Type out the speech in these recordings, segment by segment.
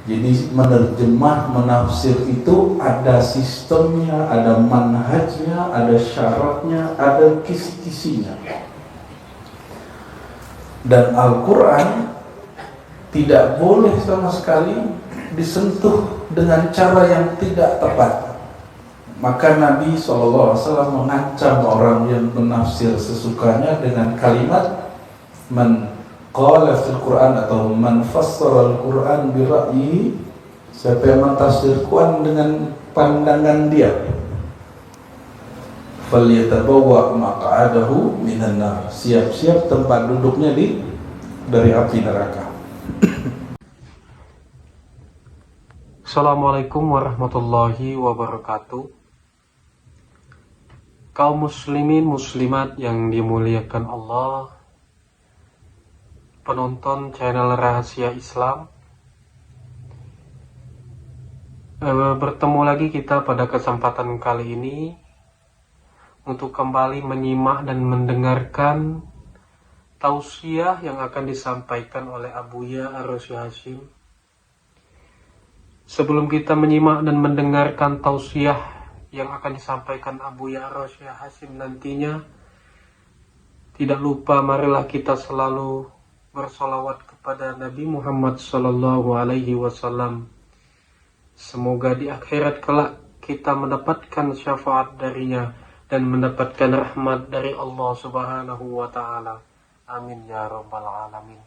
Jadi menerjemah, menafsir itu ada sistemnya, ada manhajnya, ada syaratnya, ada kisi-kisinya. Dan Al-Quran tidak boleh sama sekali disentuh dengan cara yang tidak tepat. Maka Nabi SAW mengancam orang yang menafsir sesukanya dengan kalimat man qala fil Quran atau man fassara al-Quran bi ra'yi, siapa yang mentafsir Quran dengan pandangan dia, falyatabawwa maq'adahu minan nar, siap-siap tempat duduknya dari api neraka. Assalamualaikum warahmatullahi wabarakatuh. Kaum muslimin muslimat yang dimuliakan Allah, penonton channel Rahasia Islam, bertemu lagi kita pada kesempatan kali ini untuk kembali menyimak dan mendengarkan tausiah yang akan disampaikan oleh Abuya Ar-Rasy Hasyim. Sebelum kita menyimak dan mendengarkan tausiah yang akan disampaikan Abuya Ar-Rasy Hasyim nantinya, tidak lupa marilah kita selalu bersolawat kepada Nabi Muhammad SAW. Semoga di akhirat kelak kita mendapatkan syafaat darinya dan mendapatkan rahmat dari Allah Subhanahu wa Ta'ala. Amin ya Rabbal Alamin.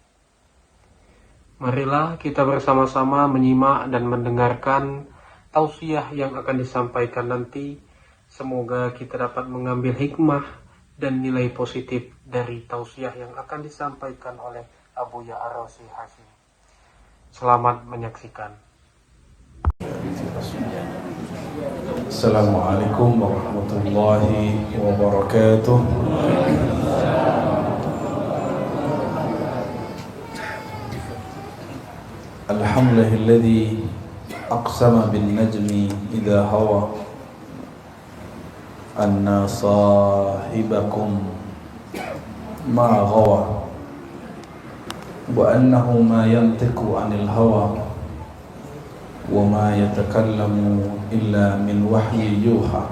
Marilah kita bersama-sama menyimak dan mendengarkan tausiah yang akan disampaikan nanti. Semoga kita dapat mengambil hikmah dan nilai positif dari tausiah yang akan disampaikan oleh Abuya Ar-Rasy Hasyim. Selamat menyaksikan. Assalamualaikum warahmatullahi wabarakatuh. Alhamdulillahilladzi aqsama bin najmi idza hawa anna sahibakum ma ghawa wa annahu ma yantiqu anil hawa wa ma yatakallamu illa min wahyi yuha.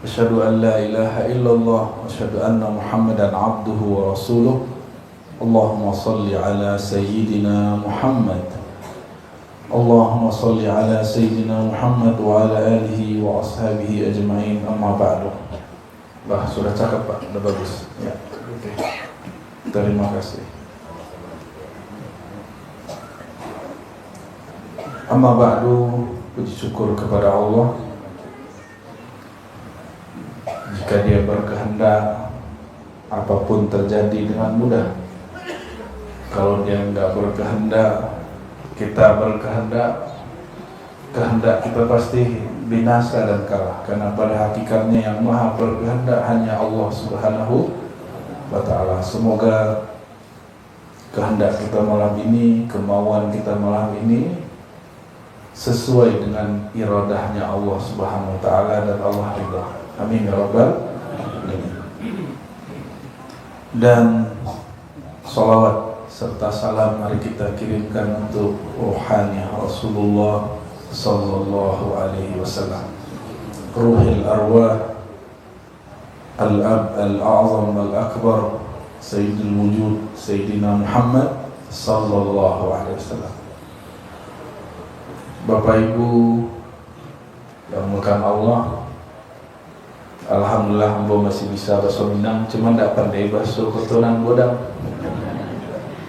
Asyhadu an la ilaha illallah wa asyhadu anna Muhammadan abduhu wa rasuluh. Allahumma salli ala sayyidina Muhammad. Allahumma salli ala sayyidina Muhammad wa ala alihi wa ashabihi ajma'in. Amma ba'du. Bah, sudah cakap Pak, sudah bagus. Ya. Terima kasih. Amma ba'du, puji syukur kepada Allah. Jika Dia berkehendak, apapun terjadi dengan mudah. Kalau Dia enggak berkehendak, kita berkehendak, kehendak kita pasti binasa dan kalah. Karena pada hakikatnya yang maha berkehendak hanya Allah Subhanahu wa Ta'ala. Semoga kehendak kita malam ini, kemauan kita malam ini sesuai dengan iradahnya Allah Subhanahu wa Ta'ala dan Allah ridha. Amin ya Rabbal Alamin. Dan salawat serta salam mari kita kirimkan untuk ruhani Rasulullah sallallahu alaihi wasallam, ruhil arwah al-ab al-a'zam al-akbar sayyidul wujud sayyidina Muhammad sallallahu alaihi wasallam. Bapak Ibu yang dimuliakan Allah, alhamdulillah hamba masih bisa bahasa Minang, cuma tidak pandai bahasa keturunan Bodang.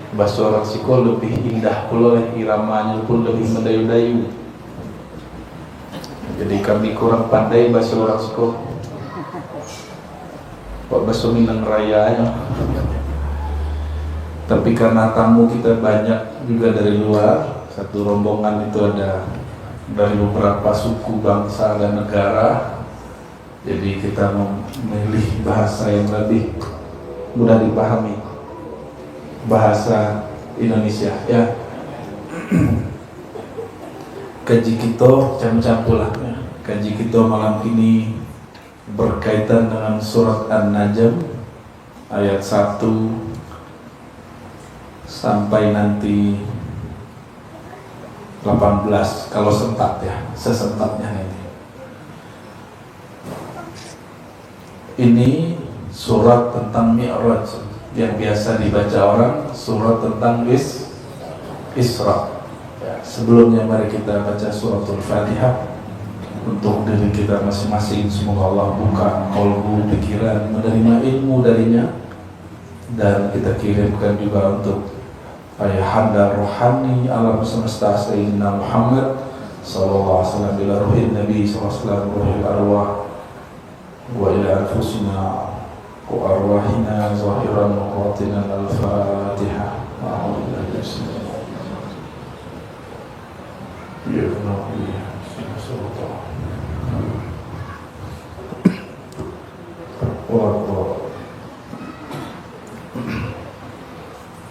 Bahasa orang Siko lebih indah pula, iramanya pun lebih mendayu-dayu. Jadi kami kurang pandai bahasa orang Siko. Pak bahasa Minang Raya. Tapi karena tamu kita banyak juga dari luar, satu rombongan itu ada dari beberapa suku, bangsa dan negara. Jadi kita memilih bahasa yang lebih mudah dipahami, bahasa Indonesia ya. Kaji kita campur-campur lah. Kaji kita malam ini berkaitan dengan surat An-Najm ayat 1 sampai nanti 18 kalau sentak ya, sesentaknya ini. Ini surat tentang Mi'raj yang biasa dibaca orang, surat tentang Isra. Ya, sebelumnya mari kita baca suratul Fatihah untuk diri kita masing-masing. Semoga Allah buka qalbu, pikiran, menerima ilmu darinya, dan kita kirimkan juga untuk ayahanda rohani alam semesta Sayyidina Muhammad sallallahu alaihi wasallam, ila ruhin Nabi sallallahu alaihi wasallam, ruhil arwah wa ila anfusina wa arwahina zahiran wa batinan. Al-Fatihah.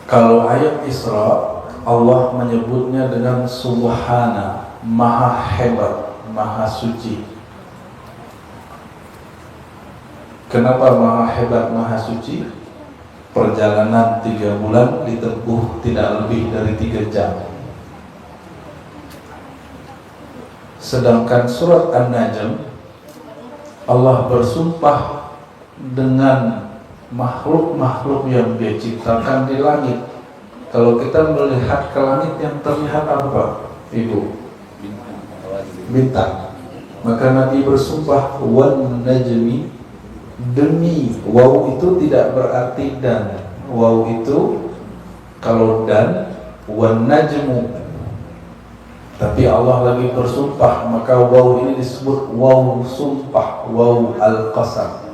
Kalau ayat Isra, Allah menyebutnya dengan Subhana, Maha hebat, Maha suci. Kenapa Maha hebat, Maha suci? Perjalanan 3 bulan ditempuh tidak lebih dari 3 jam. Sedangkan surat An-Najm, Allah bersumpah dengan makhluk-makhluk yang Dia ciptakan di langit. Kalau kita melihat ke langit, yang terlihat apa, Ibu? Bintang. Maka Nabi bersumpah, wan najmi, demi. Waw itu tidak berarti dan. Waw itu kalau dan, wan najmu. Tapi Allah lagi bersumpah, maka waw ini disebut waw sumpah, waw al-qasam.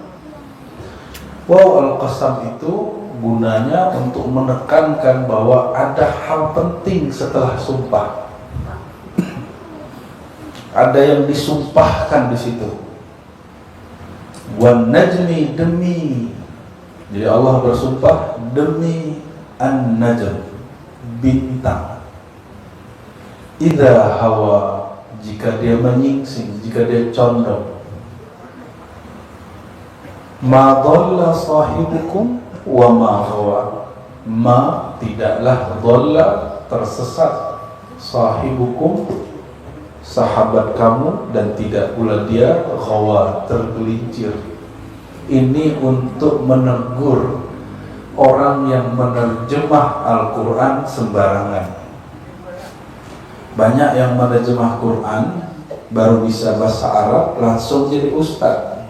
Waw al-qasam itu gunanya untuk menekankan bahwa ada hal penting setelah sumpah. Ada yang disumpahkan di situ. Wan najmi, demi. Jadi Allah bersumpah demi an-najm, bintang. Idza hawa, jika dia menyingsing, jika dia condong. Ma dhalla sahibukum wa ma ghawa. Ma, tidaklah, dhalla, tersesat, sahibukum, sahabat kamu, dan tidak pula dia ghawa, tergelincir. Ini untuk menegur orang yang menerjemah Al-Quran sembarangan. Banyak yang menerjemah Quran baru bisa bahasa Arab langsung jadi ustaz.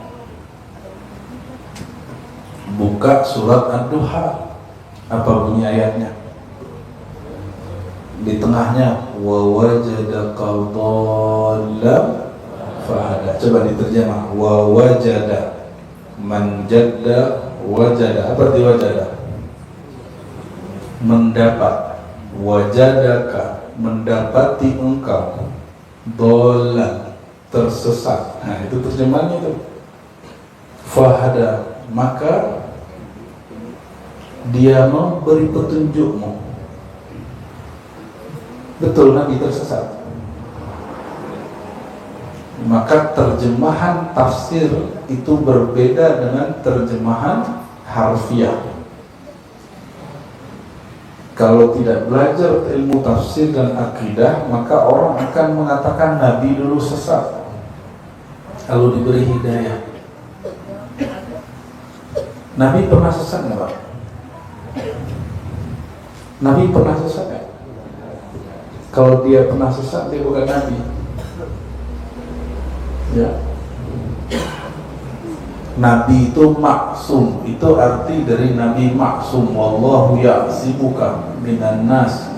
Buka surat Ad-Duha, apa bunyi ayatnya? Di tengahnya wa wajadaka dhallan fahada. Coba diterjemah, wa wajada, man jadda wajada. Apa arti wajada? Mendapat. Wajadaka, mendapati engkau, dhallan, tersesat. Nah, itu terjemahannya itu. Fahada, maka Dia memberi petunjukmu. Betul, Nabi tersesat. Maka terjemahan tafsir itu berbeda dengan terjemahan harfiah. Kalau tidak belajar ilmu tafsir dan akidah, maka orang akan mengatakan Nabi dulu sesat, lalu diberi hidayah. Nabi pernah sesat nggak, Pak? Nabi pernah sesat nggak? Kalau dia pernah sesat, dia bukan Nabi. Ya. Nabi itu maksum, itu arti dari Nabi maksum. Wallahu ya'sibuka minan nas.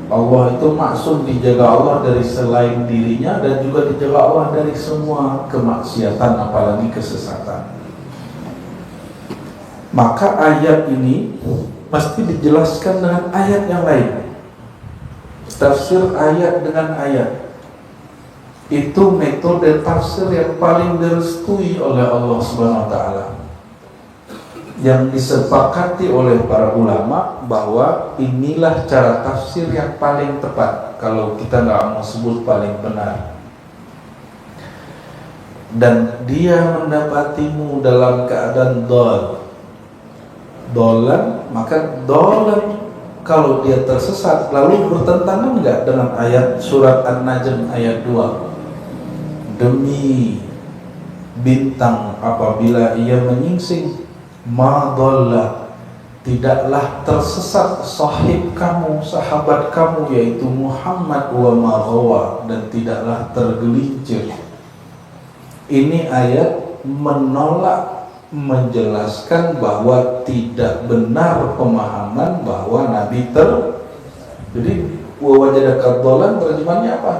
Allah itu maksum, dijaga Allah dari selain dirinya, dan juga dijaga Allah dari semua kemaksiatan, apalagi kesesatan. Maka ayat ini pasti dijelaskan dengan ayat yang lain. Tafsir ayat dengan ayat itu metode tafsir yang paling direstui oleh Allah Subhanahu wa taala, yang disepakati oleh para ulama bahwa inilah cara tafsir yang paling tepat, kalau kita nggak mau sebut paling benar. Dan dia mendapatimu dalam keadaan dolan, maka dolan kalau dia tersesat, lalu bertentangan nggak dengan ayat surat An-Najm ayat 2? Demi bintang apabila ia menyingsing, ma dhalla, tidaklah tersesat sahib kamu, sahabat kamu yaitu Muhammad, wa ma ghawa, dan tidaklah tergelincir. Ini ayat menolak, menjelaskan bahwa tidak benar pemahaman bahwa Nabi jadi wa wajadaka dhalan terjemahannya apa?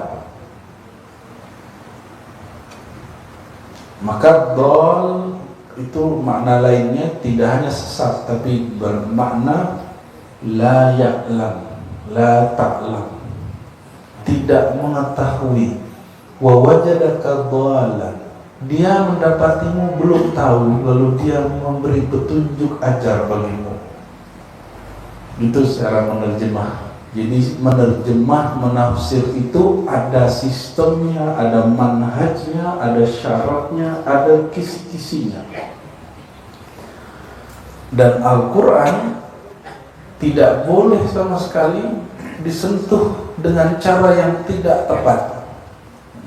Maka dhal itu makna lainnya tidak hanya sesat, tapi bermakna la ya'lam, la ta'lam, tidak mengetahui. Wa wajadaka dhalan, dia mendapatimu belum tahu, lalu dia memberi petunjuk ajar bagimu. Itu secara menerjemah. Jadi menerjemah, menafsir itu ada sistemnya, ada manhajnya, ada syaratnya, ada kisi-kisinya. Dan Al-Quran tidak boleh sama sekali disentuh dengan cara yang tidak tepat.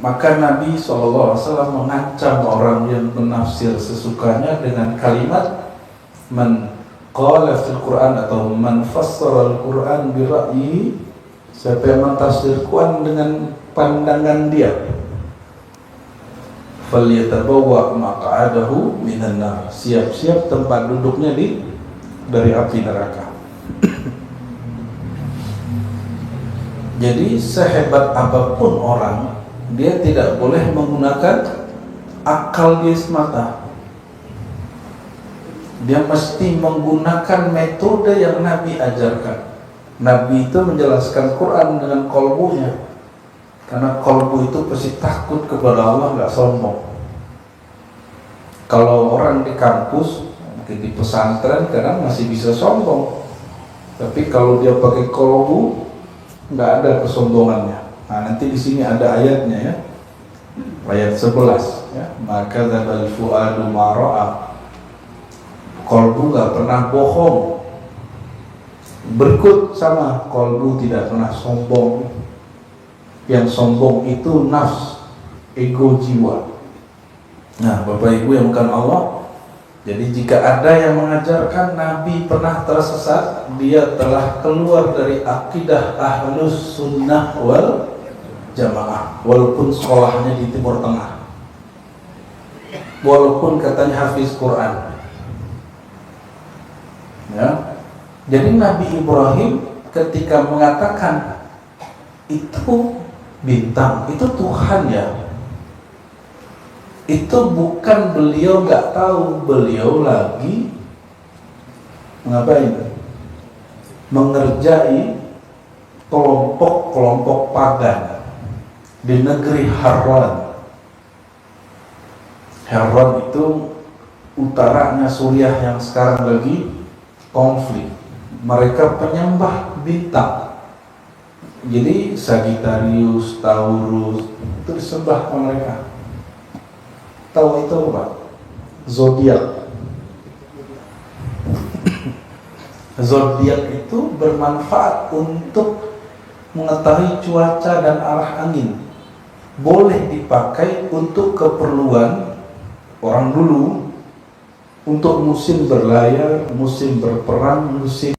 Maka Nabi SAW mengancam orang yang menafsir sesukanya dengan kalimat man qala fil Quran atau man fassara al-Quran bi ra'yi, siapa yang mentafsir Quran dengan pandangan dia, falyatabawwa maq'adahu minan nar, siap-siap tempat duduknya dari api neraka. Jadi sehebat apapun orang, dia tidak boleh menggunakan akal dia semata. Dia mesti menggunakan metode yang Nabi ajarkan. Nabi itu menjelaskan Quran dengan kolbunya, karena kolbu itu pasti takut kepada Allah, nggak sombong. Kalau orang di kampus, mungkin di pesantren, kadang masih bisa sombong. Tapi kalau dia pakai kolbu, nggak ada kesombongannya. Nah, nanti di sini ada ayatnya ya, ayat 11 ya. Maka dzabal fuadu ma ra'a, kolbu nggak pernah bohong. Berikut sama, kolbu tidak pernah sombong. Yang sombong itu nafs, ego jiwa. Nah, Bapak Ibu yang bukan Allah, jadi jika ada yang mengajarkan Nabi pernah tersesat, dia telah keluar dari akidah Ahlus Sunnah wal Jamaah, walaupun sekolahnya di Timur Tengah, walaupun katanya hafiz Quran. Ya, jadi Nabi Ibrahim ketika mengatakan itu bintang, itu Tuhan ya, itu bukan beliau nggak tahu, beliau lagi ngapain? Mengerjai kelompok-kelompok pagan di negeri Harran. Harran itu utaranya Suriah yang sekarang lagi konflik. Mereka penyembah bintang. Jadi Sagittarius, Taurus itu disembah mereka. Tahu itu apa? Zodiak. Zodiak itu bermanfaat untuk mengetahui cuaca dan arah angin. Boleh dipakai untuk keperluan orang dulu, untuk musim berlayar, musim berperang, musim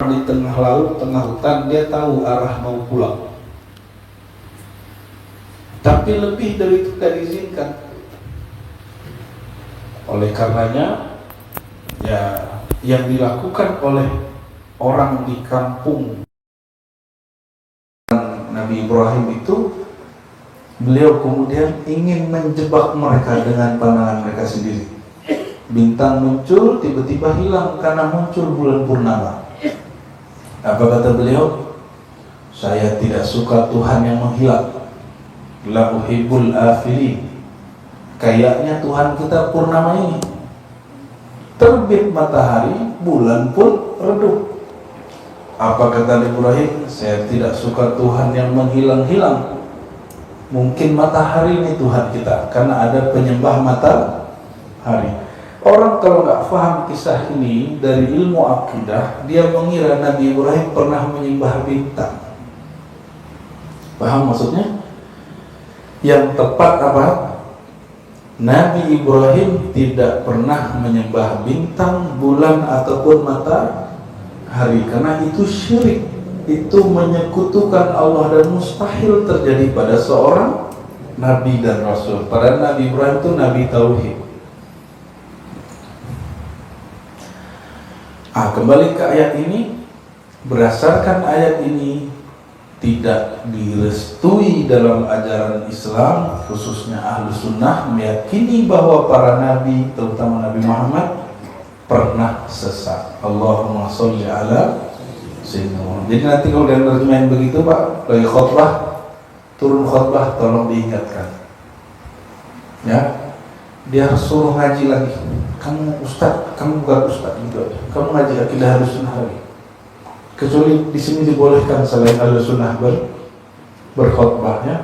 di tengah laut, tengah hutan, dia tahu arah mau pulang. Tapi lebih dari itu tidak diizinkan. Oleh karenanya, ya yang dilakukan oleh orang di kampung Nabi Ibrahim itu, beliau kemudian ingin menjebak mereka dengan pandangan mereka sendiri. Bintang muncul, tiba-tiba hilang karena muncul bulan purnama. Apa kata beliau? Saya tidak suka Tuhan yang menghilang. La uhibbul afilin. Kayaknya Tuhan kita purnama ini. Terbit matahari, bulan pun redup. Apa kata Ibrahim? Saya tidak suka Tuhan yang menghilang-hilang. Mungkin matahari ini Tuhan kita, karena ada penyembah matahari. Orang kalau nggak paham kisah ini dari ilmu akidah, dia mengira Nabi Ibrahim pernah menyembah bintang. Paham maksudnya? Yang tepat apa? Nabi Ibrahim tidak pernah menyembah bintang, bulan ataupun matahari, karena itu syirik. Itu menyekutukan Allah dan mustahil terjadi pada seorang Nabi dan Rasul. Padahal Nabi Ibrahim itu Nabi Tauhid. Kembali ke ayat ini. Berdasarkan ayat ini, tidak direstui dalam ajaran Islam, khususnya Ahlu Sunnah meyakini bahwa para Nabi, terutama Nabi Muhammad, pernah sesat. Allahumma sholli ala sayyidina Muhammad. Jadi nanti kalau kalian terjemahin begitu Pak, lagi khutbah, turun khutbah, tolong diingatkan ya, dia harus suruh ngaji lagi. Kamu ustaz, kamu bukan ustaz gitu aja. Kamu ngaji akidah Ahlus Sunnah lagi. Kecuali di sini dibolehkan selain Ahlus Sunnah berkhutbah ya.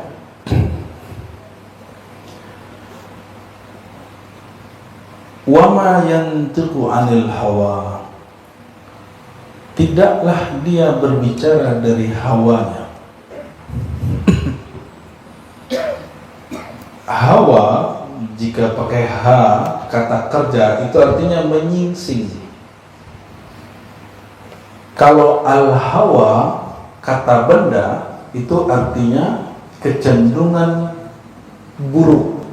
Wa ma yantiqu 'anil hawa. Tidaklah dia berbicara dari hawanya. Hawa jika pakai H, kata kerja, itu artinya menyingsing. Kalau al-hawa, kata benda, itu artinya kecenderungan buruk,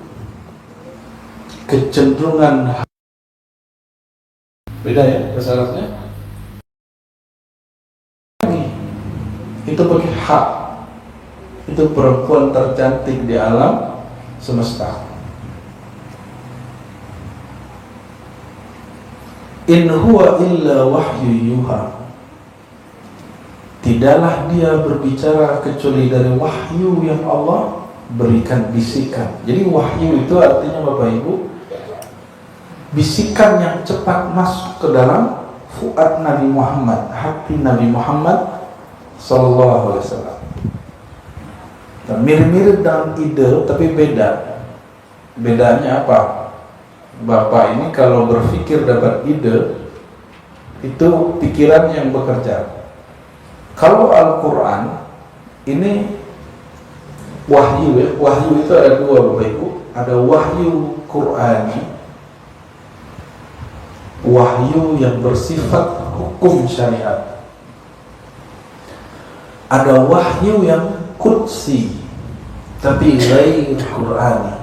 kecenderungan. Beda ya bahasa Arabnya. Itu pakai H. Itu perempuan tercantik di alam semesta. In huwa illa wahyu yuha. Tidaklah dia berbicara kecuali dari wahyu yang Allah berikan bisikan. Jadi wahyu itu artinya Bapak Ibu, bisikan yang cepat masuk ke dalam fuad Nabi Muhammad, hati Nabi Muhammad sallallahu alaihi wasallam. Nah, mirip-mirip dengan ide tapi beda. Bedanya apa? Bapak ini kalau berpikir dapat ide, itu pikiran yang bekerja. Kalau Al-Quran ini wahyu ya, wahyu itu ada dua Bapak Ibu. Ada wahyu Qur'ani, wahyu yang bersifat hukum syariat. Ada wahyu yang qudsi tapi ghair Qur'ani,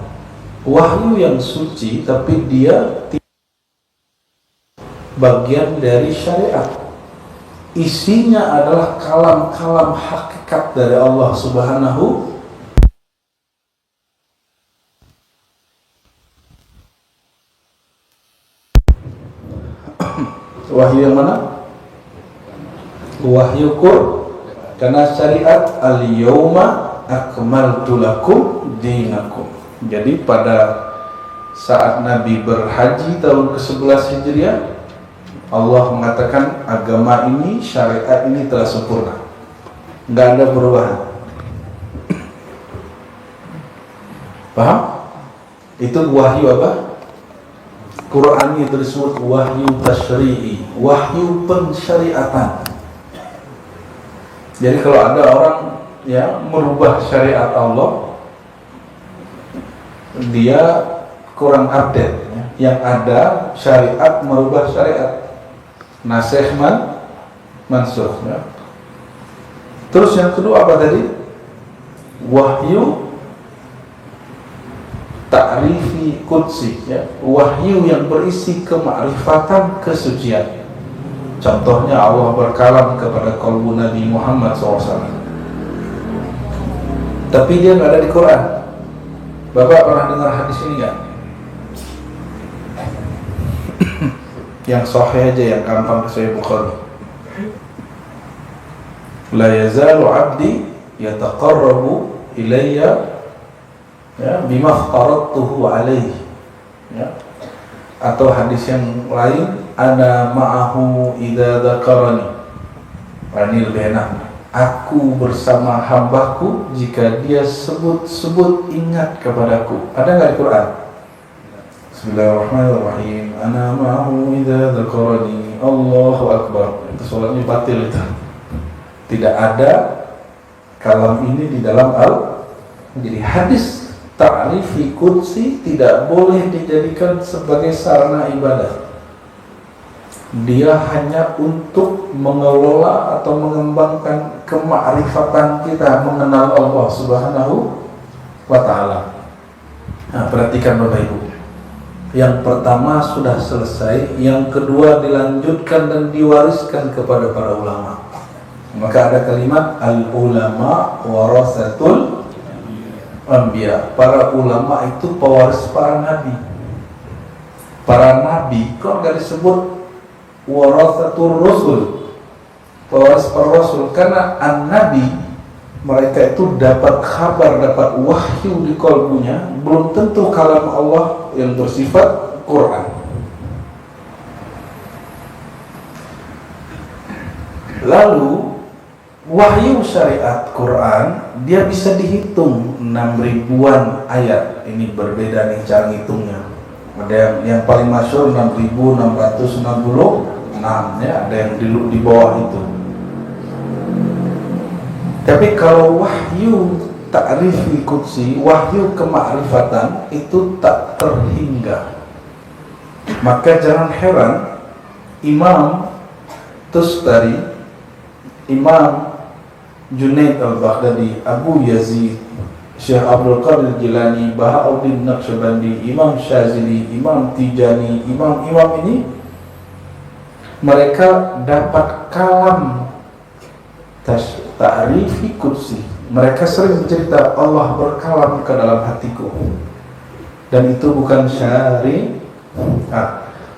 wahyu yang suci tapi dia bagian dari syariat. Isinya adalah kalam-kalam hakikat dari Allah Subhanahu. Wahyu yang mana? Wahyu Qur'an. Karena syariat al-yawma akmaltu lakum dinakum. Jadi pada saat Nabi berhaji tahun ke-11 Hijriah, Allah mengatakan agama ini, syariat ini telah sempurna, nggak ada perubahan. Paham? Itu wahyu apa? Quran itu disebut wahyu tasyri'i, wahyu pensyariatan. Jadi kalau ada orang ya merubah syariat Allah, dia kurang update ya. Yang ada syariat merubah syariat, nasikh mansukh ya. Terus yang kedua apa tadi? Wahyu ta'rifi qudsi ya, wahyu yang berisi kemakrifatan kesucian. Contohnya Allah berkalam kepada qalbu Nabi Muhammad SAW, tapi dia nggak ada di Quran. Bapak pernah dengar hadis ini nggak? Yang sahih aja, yang gampang ke Sahih Bukhari. La yazalu abdi yataqarrabu ilayya ya bima aftaradtuhu alaihi ya. Atau hadis yang lain, ana ma'ahu idza dzakarani. Ini lebih enak. Aku bersama hambaku jika dia sebut-sebut ingat kepadaku. Ada nggak di Quran? Bismillahirrahmanirrahim. Ana ma'ahu idza dzakarani. Allahu akbar. Itu sholatnya batil itu. Tidak ada kalam ini di dalam jadi hadis ta'rifi qudsi tidak boleh dijadikan sebagai sarana ibadah. Dia hanya untuk mengelola atau mengembangkan kemakrifatan kita mengenal Allah Subhanahu wa ta'ala. Nah, perhatikan Bapak Ibu. Yang pertama sudah selesai, yang kedua dilanjutkan dan diwariskan kepada para ulama. Maka ada kalimat al-ulama warasatul anbiya. Para ulama itu pewaris para nabi. Para nabi kok enggak disebut warasatul rasul, pewaris para rasul? Karena an-nabi mereka itu dapat kabar, dapat wahyu di kalbunya, belum tentu kalam Allah yang bersifat Quran. Lalu wahyu syariat Quran dia bisa dihitung 6.000-an ayat. Ini berbeda nih cara ngitungnya. Ada yang paling masyhur 6.666 ya, ada yang di bawah itu. Tapi kalau wahyu ta'rifi qudsi, wahyu kemakrifatan itu tak terhingga. Maka jangan heran Imam Tustari, Imam Junaid al-Baghdadi, Abu Yazid, Syekh Abdul Qadir Jilani, Bahauddin Naqsyabandi, Imam Syazili, Imam Tijani, imam-imam ini mereka dapat kalam ta'rifi qudsi. Mereka sering bercerita Allah berkalam ke dalam hatiku, dan itu bukan syariat.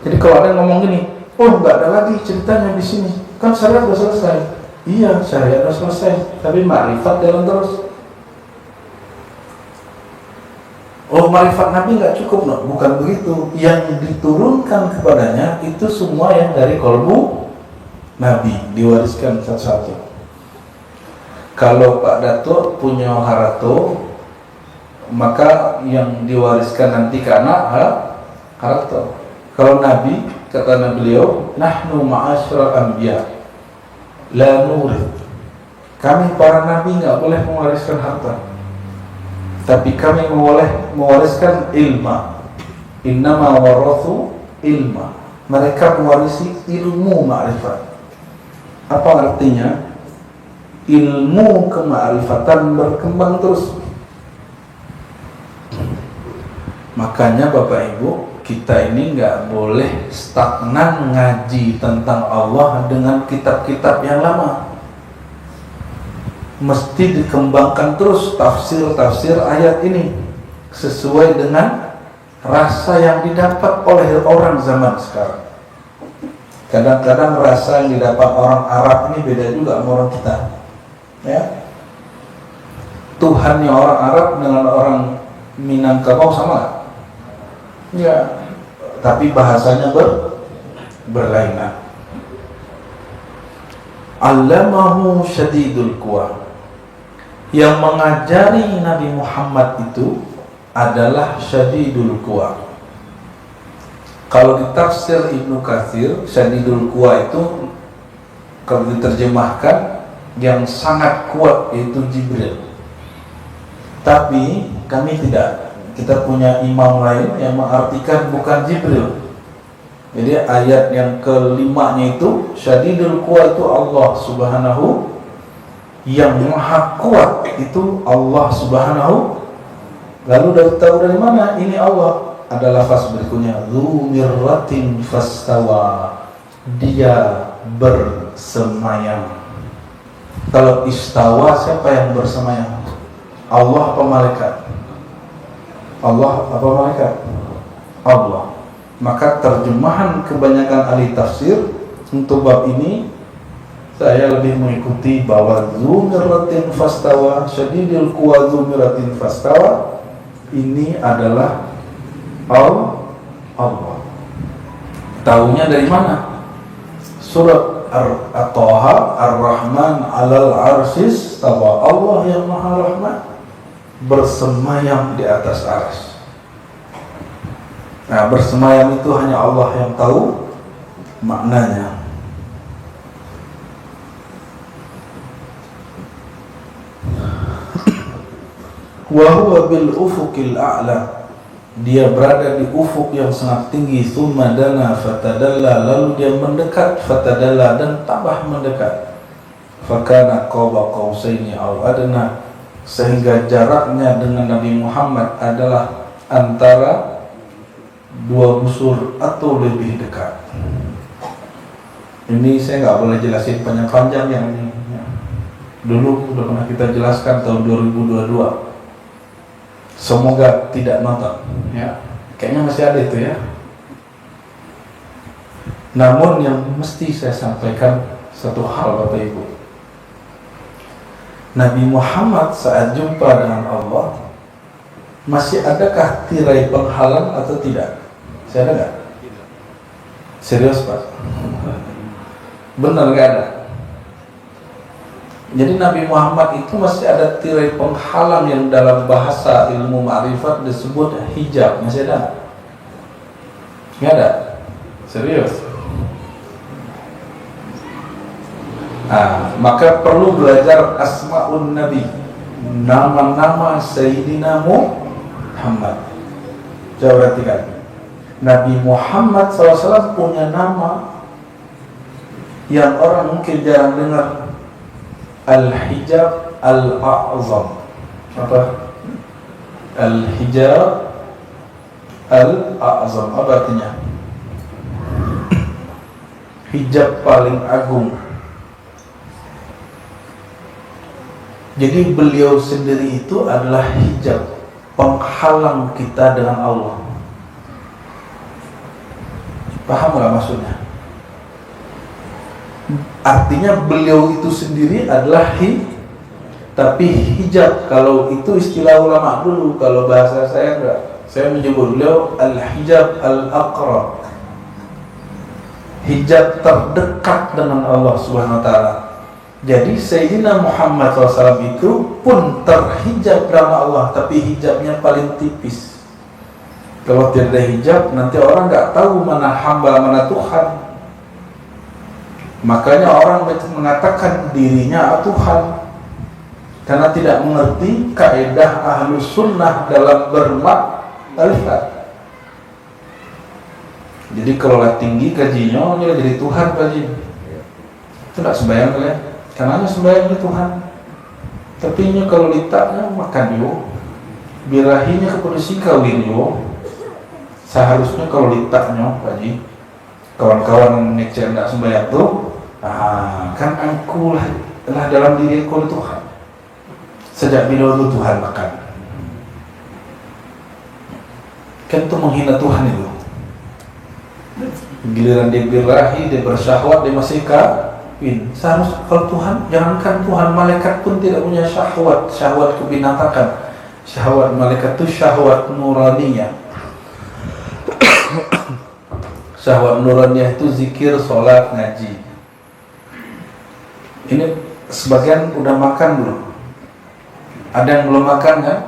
Jadi kalau ada yang ngomong gini, oh nggak ada lagi ceritanya di sini, kan syariat sudah selesai. Iya, syariat sudah selesai, tapi makrifat jalan terus. Oh, makrifat Nabi nggak cukup, no? Bukan begitu. Yang diturunkan kepadanya itu semua yang dari kolbu Nabi, diwariskan satu-satu. Kalau Pak Dato punya harato, maka yang diwariskan nanti ke anak harato. Kalau Nabi, kata beliau, nahnu ma'asyiral anbiya la nurid. Kami para nabi nggak boleh mewariskan harta, tapi kami mewariskan ilma. Innama warathu ilma. Mereka mewarisi ilmu ma'rifat. Apa artinya? Ilmu kemakrifatan berkembang terus. Makanya Bapak Ibu, kita ini nggak boleh stagnan ngaji tentang Allah dengan kitab-kitab yang lama. Mesti dikembangkan terus tafsir-tafsir ayat ini sesuai dengan rasa yang didapat oleh orang zaman sekarang. Kadang-kadang rasa yang didapat orang Arab ini beda juga sama orang kita. Ya, Tuhannya orang Arab dengan orang Minangkabau sama gak? Ya, tapi bahasanya berlainan. Allamahu syadidul quwa. Yang mengajari Nabi Muhammad itu adalah syadidul quwa. Kalau di tafsir Ibnu Katsir, syadidul quwa itu kalau diterjemahkan yang sangat kuat, yaitu Jibril. Tapi kami tidak. Kita punya imam lain yang mengartikan bukan Jibril. Jadi ayat yang kelimanya itu syadidul quwa itu Allah Subhanahu, yang maha kuat itu Allah Subhanahu. Lalu tahu dari mana ini Allah? Ada lafaz berikutnya, dzu mirratin fastawa. Dia bersemayam. Kalau istawa, siapa yang bersemayam? Allah apa malaikat? Allah apa malaikat? Allah. Maka terjemahan kebanyakan ahli tafsir untuk bab ini, saya lebih mengikuti bahwa dzumiratin fastawa, syadidul quwa dzumiratin fastawa, ini adalah Allah. Taunya dari mana? Surat At-Taha, Ar-Rahman 'alal 'arsyis istawa. Allah yang Maha Rahman bersemayam di atas arsy. Nah, bersemayam itu hanya Allah yang tahu maknanya. Wa huwa bil ufuqil a'la, dia berada di ufuk yang sangat tinggi. Tsumma dana fatadalla, lalu dia mendekat, fatadalla, dan tambah mendekat. Fakana qaba qausaini aw adna, sehingga jaraknya dengan Nabi Muhammad adalah antara dua busur atau lebih dekat. Ini saya nggak boleh jelasin panjang-panjang yang ini. Dulu sudah pernah kita jelaskan tahun 2022. Semoga tidak nonton, ya. Kayaknya masih ada itu ya. Namun yang mesti saya sampaikan satu hal, Bapak Ibu. Nabi Muhammad saat jumpa dengan Allah, masih adakah tirai penghalang atau tidak? Saya ada nggak? Serius Pak? Benar nggak ada? Jadi Nabi Muhammad itu masih ada tirai penghalang yang dalam bahasa ilmu ma'rifat disebut hijab. Masih ada? Nggak ada? Serius? Nah, maka perlu belajar asma'un Nabi, nama-nama Sayyidina Muhammad. Coba perhatikan, Nabi Muhammad SAW punya nama yang orang mungkin jarang dengar. Al-Hijab Al-A'zam. Apa? Al-Hijab Al-A'zam, apa artinya? Hijab paling agung. Jadi beliau sendiri itu adalah hijab, penghalang kita dengan Allah. Paham nggak maksudnya? Artinya beliau itu sendiri adalah tapi hijab, kalau itu istilah ulama dulu, kalau bahasa saya enggak. Saya menyebut beliau al-hijab al-aqrab, hijab terdekat dengan Allah Subhanahu wa taala. Jadi Sayyidina Muhammad SAW itu pun terhijab dengan Allah, tapi hijabnya paling tipis. Kalau tidak ada hijab, nanti orang nggak tahu mana hamba, mana Tuhan. Makanya orang mengatakan dirinya Tuhan karena tidak mengerti kaidah Ahlus Sunnah dalam bermakrifat. Jadi kalau lah tinggi gajinya, dia jadi Tuhan gaji. Itu tidak sembahyang kalian, karena sembahyang itu Tuhan. Tapi ini kalau letaknya makan yo, birahinya kepolisi kawin yo. Seharusnya kalau letaknya gaji, kawan-kawan ngecek tidak sembahyang tuh. Kan aku lah dalam diri aku Tuhan. Sejak bila itu Tuhan makan. Kan itu menghina Tuhan itu. Giliran dia birahi, dia bersyahwat, dia masih kawin. Seharusnya kalau Tuhan, jangankan Tuhan, malaikat pun tidak punya syahwat, syahwat kebinatangan. Syahwat malaikat itu syahwat nuraniyah. Syahwat nuraniyah itu zikir, sholat, ngaji. Ini sebagian udah makan belum? Ada yang belum makan kan?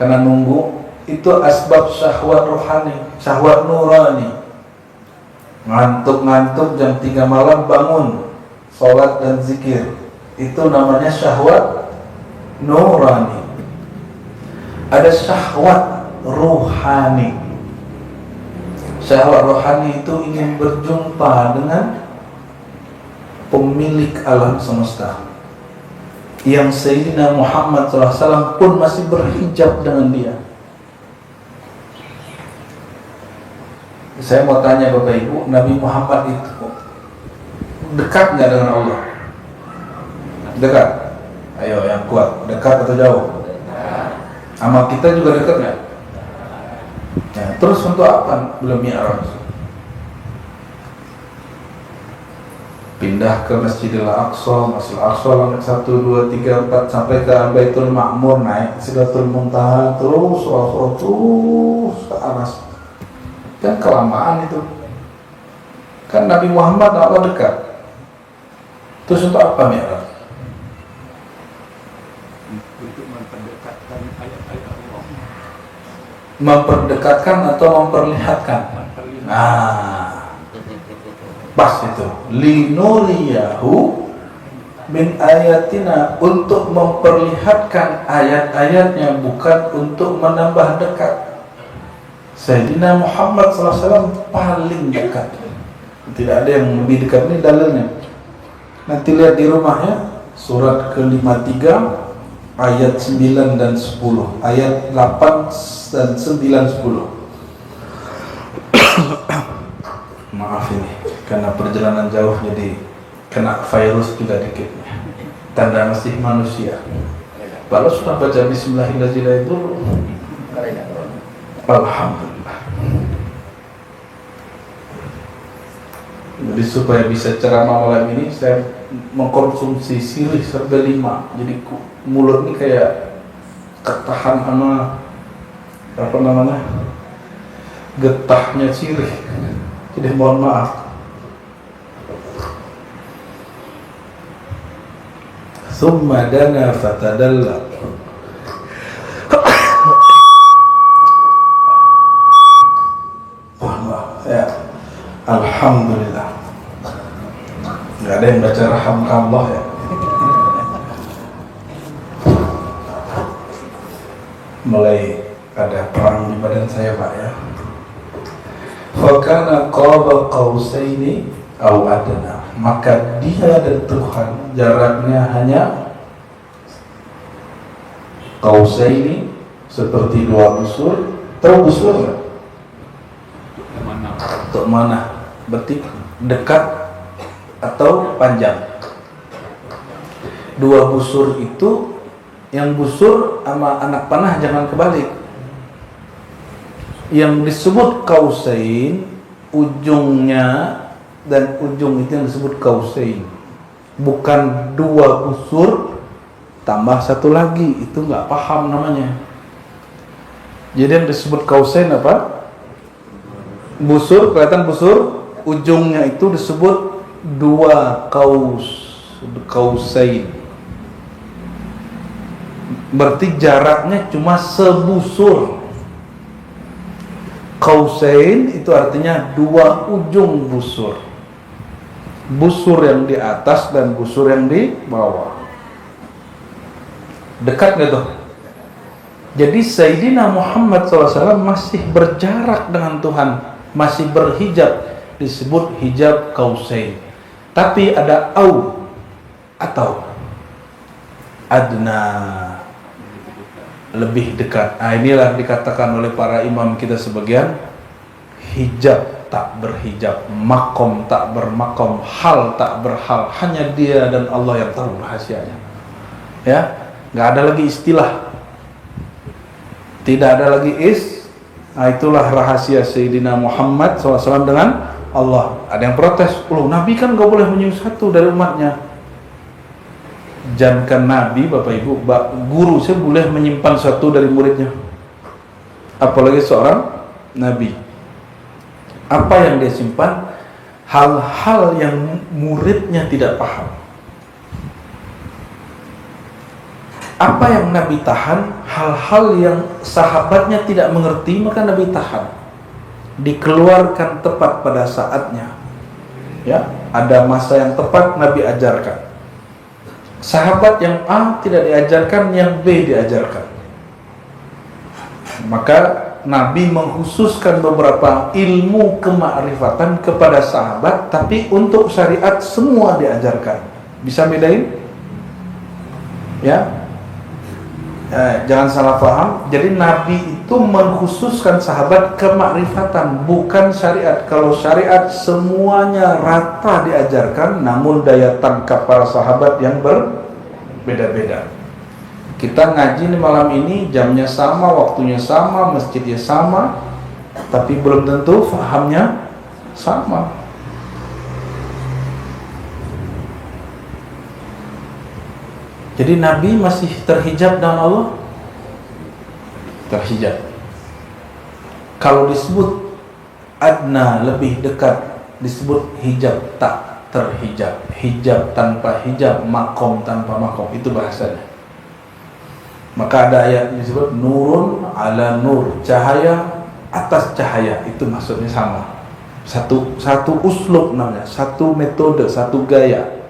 Karena nunggu. Itu asbab syahwat rohani, syahwat nurani. Ngantuk-ngantuk jam 3 malam bangun, sholat dan zikir. Itu namanya syahwat nurani. Ada syahwat rohani. Syahwat rohani itu ingin berjumpa dengan pemilik alam semesta, yang Sayyidina Muhammad SAW pun masih berhijab dengan dia. Saya mau tanya Bapak Ibu, Nabi Muhammad itu dekat nggak dengan Allah? Dekat? Ayo yang kuat, dekat atau jauh? Amal kita juga dekat nggak? Ya, terus untuk apa belum mi'raj? Pindah ke Masjidil Aqsa, Masjidil Aqsa langit 1, 2, 3, 4 sampai ke Baitul Ma'mur, naik Sidratul Muntaha, terus ke atas. Kan kelamaan itu. Kan Nabi Muhammad Allah dekat. Terus untuk apa mi'raj? Untuk memperdekatkan ayat-ayat Allah. Memperdekatkan atau memperlihatkan? Nah, pas itu. Linuriyahu min ayatina, untuk memperlihatkan ayat-ayatnya, bukan untuk menambah dekat. Sayyidina Muhammad SAW paling dekat, tidak ada yang lebih dekat. Ini dalilnya, nanti lihat di rumahnya, surat ke-53 ayat 9 dan 10, ayat 8 dan 9, 10. Maaf ini karena perjalanan jauh jadi kena virus juga dikit, tanda masih manusia. Kalau sudah baca bismillahirrahmanirrahim dulu, alhamdulillah. Jadi supaya bisa ceramah malam ini, saya mengkonsumsi sirih sampai 5. Jadi mulut ini kayak ketahan sama apa namanya, getahnya sirih. Jadi mohon maaf. Thumma dana fatadalla. Mohon maaf ya. Alhamdulillah. Nggak ada yang baca rahamkallah ya. Mulai ada perang di badan saya Pak ya. Fakana qaba qausaini aw adna, maka dia dan Tuhan jaraknya hanya qausaini, seperti 2 busur. Tahu busur nggak? Untuk mana? Berarti dekat atau panjang. 2 busur itu, yang busur sama anak panah jangan kebalik. Yang disebut kausain, ujungnya dan ujung itu yang disebut kausain. Bukan 2 busur tambah 1 lagi, itu nggak paham namanya. Jadi yang disebut kausain apa? Busur, kelihatan busur, ujungnya itu disebut 2 kausain. Berarti jaraknya cuma sebusur. Kausain itu artinya 2 ujung busur. Busur yang di atas dan busur yang di bawah. Dekat nggak tuh? Jadi Sayyidina Muhammad SAW masih berjarak dengan Tuhan, masih berhijab, disebut hijab kausain. Tapi ada au atau adna, lebih dekat. Nah, inilah dikatakan oleh para imam kita sebagian, hijab tak berhijab, makom tak bermakom, hal tak berhal. Hanya dia dan Allah yang tahu rahasianya. Ya, nggak ada lagi istilah, tidak ada lagi Nah, itulah rahasia Sayyidina Muhammad SAW dengan Allah. Ada yang protes, loh Nabi kan nggak boleh menyuruh satu dari umatnya. Jangankan Nabi, Bapak Ibu, guru saya boleh menyimpan 1 dari muridnya, apalagi seorang Nabi. Apa yang dia simpan? Hal-hal yang muridnya tidak paham. Apa yang Nabi tahan? Hal-hal yang sahabatnya tidak mengerti, maka Nabi tahan. Dikeluarkan tepat pada saatnya. Ya, ada masa yang tepat Nabi ajarkan. Sahabat yang A tidak diajarkan, yang B diajarkan. Maka Nabi mengkhususkan beberapa ilmu kemakrifatan kepada sahabat, tapi untuk syariat semua diajarkan. Bisa bedain? Ya, jangan salah paham. Jadi Nabi itu mengkhususkan sahabat kemakrifatan, bukan syariat. Kalau syariat semuanya rata diajarkan, namun daya tangkap para sahabat yang berbeda-beda. Kita ngaji nih malam ini, jamnya sama, waktunya sama, masjidnya sama, tapi belum tentu fahamnya sama. Jadi Nabi masih terhijab dengan Allah? Terhijab. Kalau disebut adna, lebih dekat, disebut hijab tak terhijab. Hijab tanpa hijab, makom tanpa makom, itu bahasanya. Maka ada ayat yang disebut nurun ala nur, cahaya atas cahaya, itu maksudnya sama. Satu uslub namanya, satu metode, satu gaya.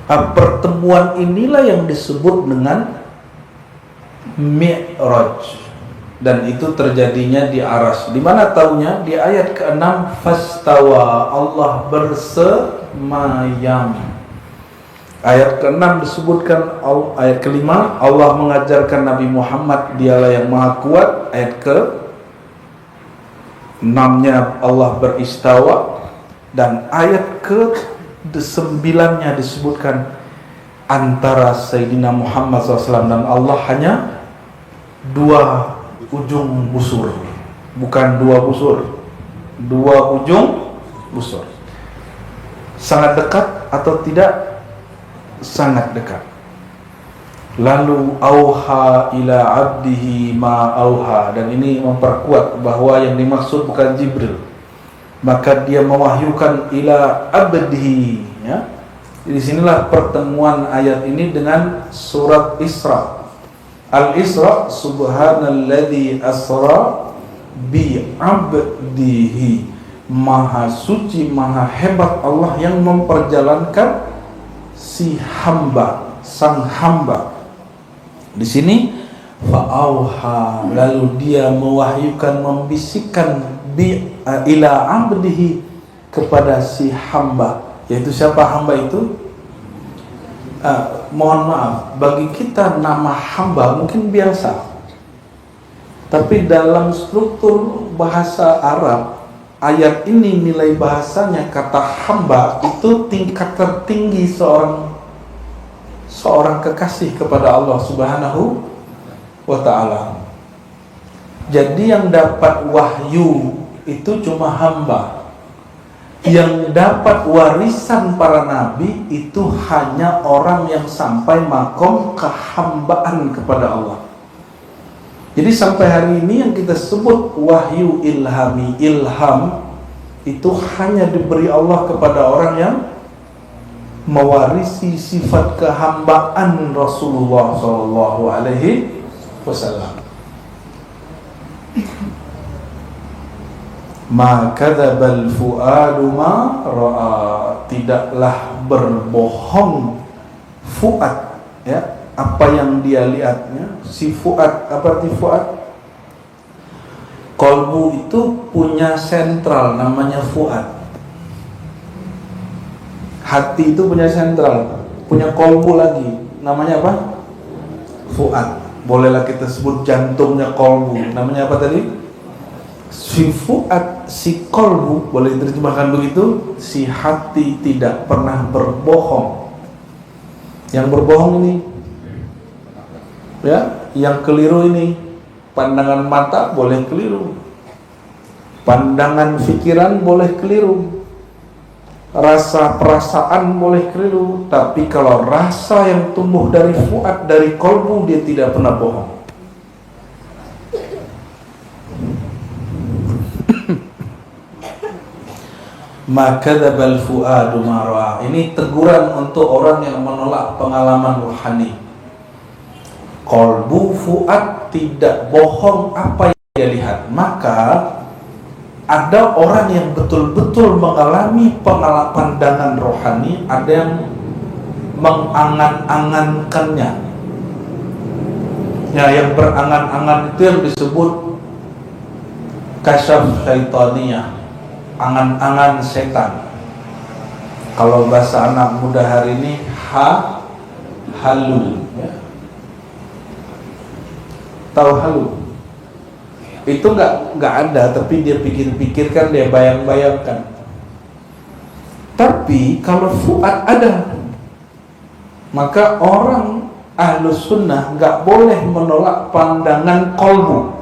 Pertemuan inilah yang disebut dengan Mi'raj, dan itu terjadinya di Aras. Di mana taunya? Di ayat ke-6, fastawa, Allah bersemayam. Ayat ke-6 disebutkan, ayat ke-5 Allah mengajarkan Nabi Muhammad dialah yang maha kuat. Ayat ke-6-nya Allah beristawa, dan ayat ke-9-nya disebutkan antara Sayyidina Muhammad SAW dan Allah hanya dua ujung busur, bukan dua busur, dua ujung busur. Sangat dekat atau tidak? Sangat dekat. Lalu auha ila abdihi ma auha, dan ini memperkuat bahwa yang dimaksud bukan Jibril. Maka dia mewahyukan ila abdihi, ya. Di sinilah pertemuan ayat ini dengan surat Isra. Al-Isra, subhanalladzi asra bi abdihi. Maha suci, maha hebat Allah yang memperjalankan si hamba, sang hamba. Di sini fa'auha, lalu dia mewahyukan, membisikkan ila abdihi, kepada si hamba. Yaitu siapa hamba itu? Mohon maaf, bagi kita nama hamba mungkin biasa, tapi dalam struktur bahasa Arab, ayat ini nilai bahasanya, kata hamba itu tingkat tertinggi seorang kekasih kepada Allah Subhanahu wa ta'ala. Jadi yang dapat wahyu itu cuma hamba. Yang dapat warisan para nabi itu hanya orang yang sampai makom kehambaan kepada Allah. Jadi sampai hari ini yang kita sebut wahyu ilhami, ilham itu hanya diberi Allah kepada orang yang mewarisi sifat kehambaan Rasulullah SAW. Ma kadzabal fuadu ma ra'a, tidaklah berbohong fuad, ya, apa yang dia lihatnya. Si fuad, apa arti fuad? Kolbu itu punya sentral namanya fuad. Hati itu punya sentral, punya kolbu lagi namanya apa? Fuad. Bolehlah kita sebut jantungnya kolbu, namanya apa tadi? Si fuad, si kolbu, boleh diterjemahkan begitu. Si hati tidak pernah berbohong. Yang berbohong ini, ya, yang keliru ini, pandangan mata boleh keliru, pandangan pikiran boleh keliru, rasa perasaan boleh keliru, tapi kalau rasa yang tumbuh dari fuad, dari kolbu, dia tidak pernah bohong. Maka dzabal fuadu ma ra'a. Ini teguran untuk orang yang menolak pengalaman rohani. Kolbu fuad tidak bohong apa yang dia lihat. Maka ada orang yang betul-betul mengalami pengalaman pandangan rohani, ada yang mengangan-angankannya. Ya, yang berangan-angan itu yang disebut kasyaf syaitaniyah, angan-angan setan. Kalau bahasa anak muda hari ini halu, ya. Tahu halu? Itu nggak ada, tapi dia pikir-pikirkan, dia bayang-bayangkan. Tapi kalau fuad ada, maka orang ahlus sunnah nggak boleh menolak pandangan kolbu.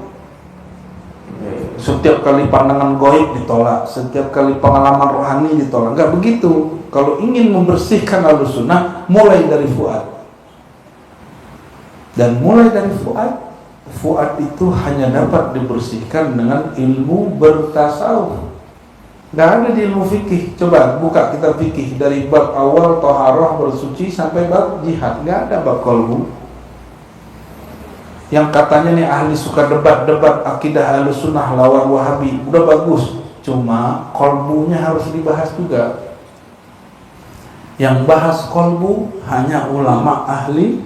Setiap kali pandangan goib ditolak, setiap kali pengalaman rohani ditolak. Enggak begitu. Kalau ingin membersihkan ahlus sunnah, mulai dari fuad. Dan mulai dari fuad itu hanya dapat dibersihkan dengan ilmu bertasawuf. Nggak ada di ilmu fikih. Coba buka kitab fikih dari bab awal toharoh bersuci sampai bab jihad, nggak ada bab kolbu. Yang katanya nih ahli suka debat akidah Ahlussunnah lawan Wahabi, udah bagus, cuma kolbunya harus dibahas juga. Yang bahas kolbu hanya ulama ahli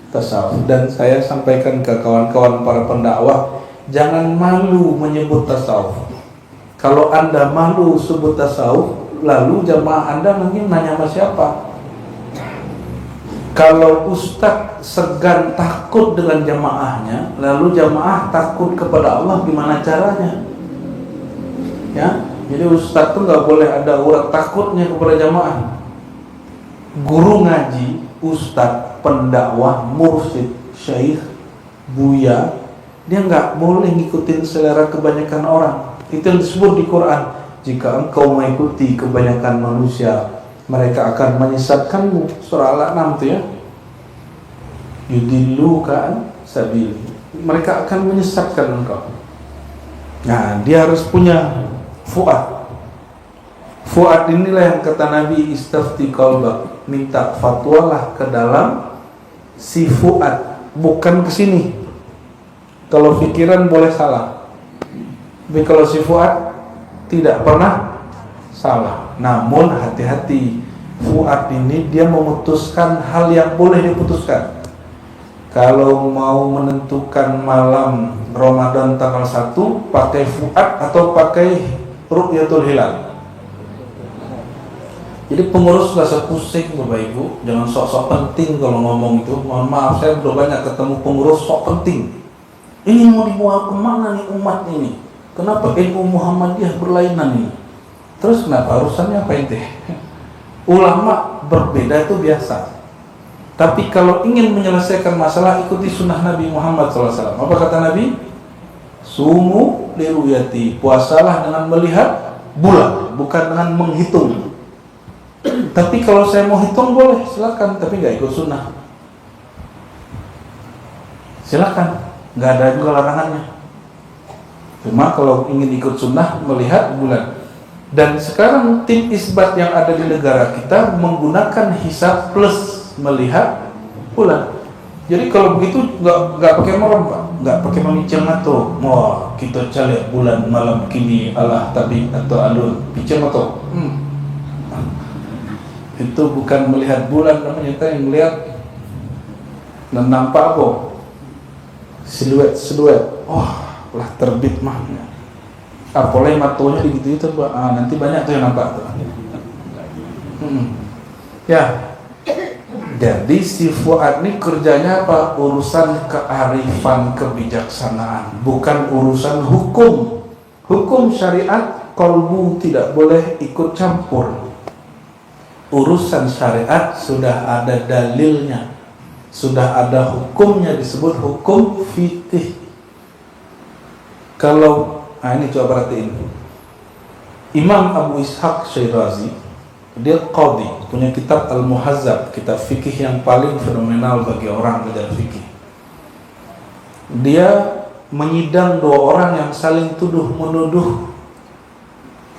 tasawuf. Dan saya sampaikan ke kawan-kawan para pendakwah, jangan malu menyebut tasawuf. Kalau Anda malu sebut tasawuf, lalu jamaah Anda mungkin nanya sama siapa? Kalau ustadz segan takut dengan jamaahnya, lalu jamaah takut kepada Allah, gimana caranya? Ya, jadi ustadz tuh nggak boleh ada urat takutnya kepada jamaah. Guru ngaji, ustadz, pendakwah, mursyid, syekh, buya, dia nggak boleh ngikutin selera kebanyakan orang. Itu yang disebut di Quran. Jika engkau mengikuti kebanyakan manusia, mereka akan menyesatkanmu. Surah Al-An'am itu ya. Yudilluka sabili. Mereka akan menyesatkan engkau. Nah, dia harus punya fuad. Fuad inilah yang kata Nabi, istafti qalbak, minta fatwalah ke dalam si fuad, bukan ke sini. Kalau pikiran boleh salah, tapi kalau si fuad tidak pernah salah. Namun hati-hati, fuad ini dia memutuskan hal yang boleh diputuskan. Kalau mau menentukan malam Ramadan tanggal 1, pakai fuad atau pakai ru'yatul hilal. Jadi pengurus gak usah pusing Bapak Ibu, jangan sok-sok penting kalau ngomong itu. Mohon maaf, saya udah banyak ketemu pengurus sok penting. Ini mau dibawa kemana nih umat ini? Kenapa ilmu Muhammadiyah berlainan ini? Terus kenapa urusannya apa itu? Ulama berbeda itu biasa. Tapi kalau ingin menyelesaikan masalah, ikuti sunnah Nabi Muhammad SAW. Apa kata Nabi? Sumu liruyati, puasalah dengan melihat bulan, bukan dengan menghitung. Tapi kalau saya mau hitung boleh, silakan. Tapi nggak ikut sunnah. Silakan, nggak ada juga larangannya. Cuma kalau ingin ikut sunnah, melihat bulan. Dan sekarang tim isbat yang ada di negara kita menggunakan hisab plus melihat bulan. Jadi kalau begitu nggak pakai malam Pak, nggak pakai memicam atau wah kita cari bulan malam kini Allah tabi atau alun picam atau itu bukan melihat bulan namanya, kita yang melihat dan nampak apa siluet lah terbit mah apalagi matonya begitu itu Pak. Nanti banyak tuh yang nampak tuh. Ya. Jadi si fuad ini kerjanya apa? Urusan kearifan, kebijaksanaan, bukan urusan hukum. Hukum syariat, kolbu tidak boleh ikut campur. Urusan syariat sudah ada dalilnya, sudah ada hukumnya, disebut hukum fikih. Kalau, ini coba perhatiin. Imam Abu Ishaq Syirazi, dia qadhi, punya kitab Al-Muhazzab, kitab fikih yang paling fenomenal bagi orang belajar fikih. Dia menyidang dua orang yang saling tuduh-menuduh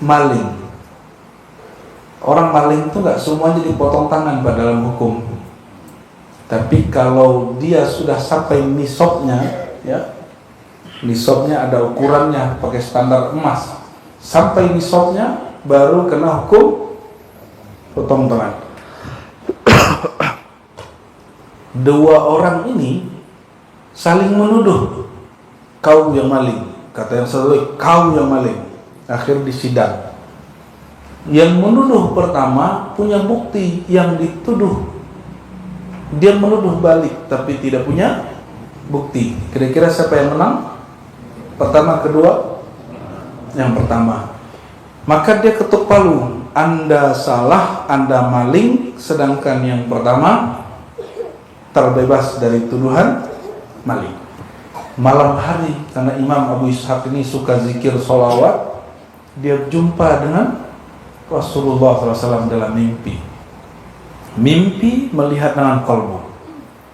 maling. Orang maling itu nggak semuanya dipotong tangan pada dalam hukum. Tapi kalau dia sudah sampai nisabnya, ya, nisabnya ada ukurannya, pakai standar emas. Sampai nisabnya baru kena hukum potong tangan. Dua orang ini saling menuduh, kau yang maling. Kata yang satu, kau yang maling. Akhir disidang. Yang menuduh pertama punya bukti, yang dituduh dia menuduh balik tapi tidak punya bukti. Kira-kira siapa yang menang? Pertama, kedua? Yang pertama. Maka dia ketuk palu. Anda salah, Anda maling, sedangkan yang pertama terbebas dari tuduhan maling. Malam hari, karena Imam Abu Ishaq ini suka zikir sholawat, dia jumpa dengan Rasulullah SAW dalam mimpi. Mimpi melihat dengan qalbu.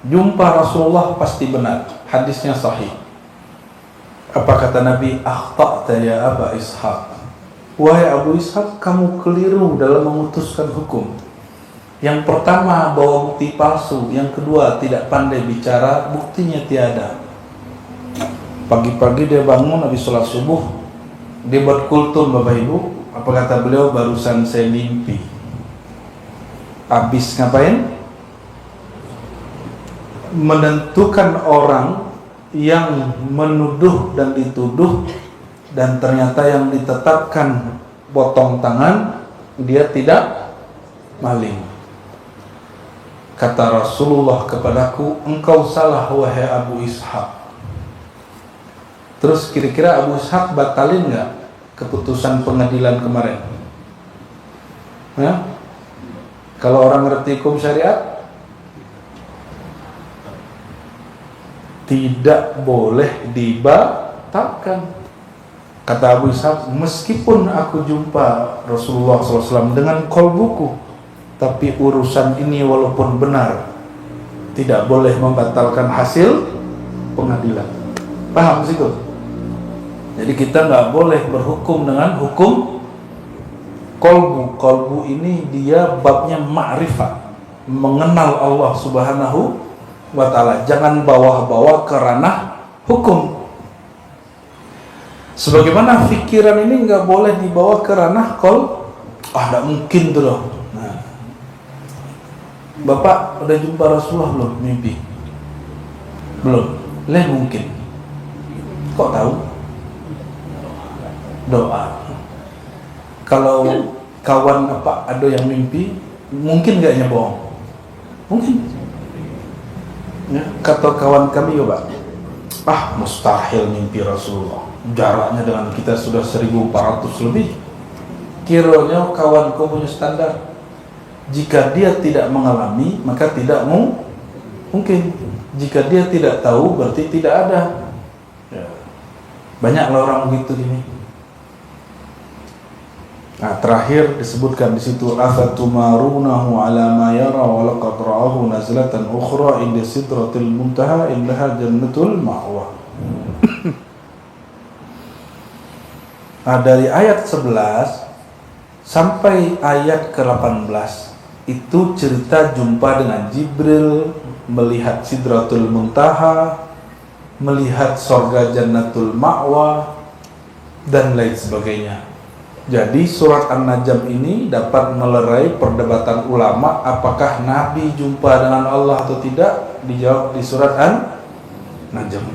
Jumpa Rasulullah pasti benar, hadisnya sahih. Apa kata Nabi? Akhta'ta ya Aba Ishaq, wahai Abu Ishaq, kamu keliru dalam memutuskan hukum. Yang pertama bawa bukti palsu, yang kedua tidak pandai bicara, buktinya tiada. Pagi-pagi dia bangun habis sholat subuh, dia buat kultum. Bapak Ibu, apa kata beliau? Barusan saya mimpi. Habis ngapain? Menentukan orang yang menuduh dan dituduh, dan ternyata yang ditetapkan potong tangan, dia tidak maling. Kata Rasulullah kepadaku, engkau salah wahai Abu Ishaq. Terus kira-kira Abu Ishaq batalin nggak keputusan pengadilan kemarin? Ya? Kalau orang ngerti hukum syariat, tidak boleh dibatalkan. Kata Abu Ishaq, meskipun aku jumpa Rasulullah SAW dengan kolbuku, tapi urusan ini walaupun benar, tidak boleh membatalkan hasil pengadilan. Paham situ? Jadi kita nggak boleh berhukum dengan hukum kolbu. Kolbu ini dia babnya ma'rifat, mengenal Allah Subhanahu wa Ta'ala. Jangan bawa-bawa ke ranah hukum. Sebagaimana pikiran ini nggak boleh dibawa ke ranah nggak mungkin tuh loh. Nah, Bapak udah jumpa Rasulullah belum? Mimpi? Belum? Mungkin. Kok tahu? Doa. Kalau kawan apa ada yang mimpi, mungkin gaknya bohong? Mungkin. Ya, kata kawan kami ya Pak, mustahil mimpi Rasulullah. Jaraknya dengan kita sudah 1400 lebih. Kiranya kawanku punya standar. Jika dia tidak mengalami, maka tidak mungkin. Jika dia tidak tahu, berarti tidak ada. Ya. Banyaklah orang begitu ini. Nah, terakhir disebutkan di situ, afatumarunahu ala ma yara wa laqad ra'ahu nazlatan ukhra inda sidratil muntaha indaha jannatul ma'wa. Nah, dari ayat 11 sampai ayat ke-18 itu cerita jumpa dengan Jibril, melihat sidratul muntaha, melihat sorga jannatul ma'wa, dan lain sebagainya. Jadi surat An-Najm ini dapat melerai perdebatan ulama apakah Nabi jumpa dengan Allah atau tidak. Dijawab di surat An-Najm.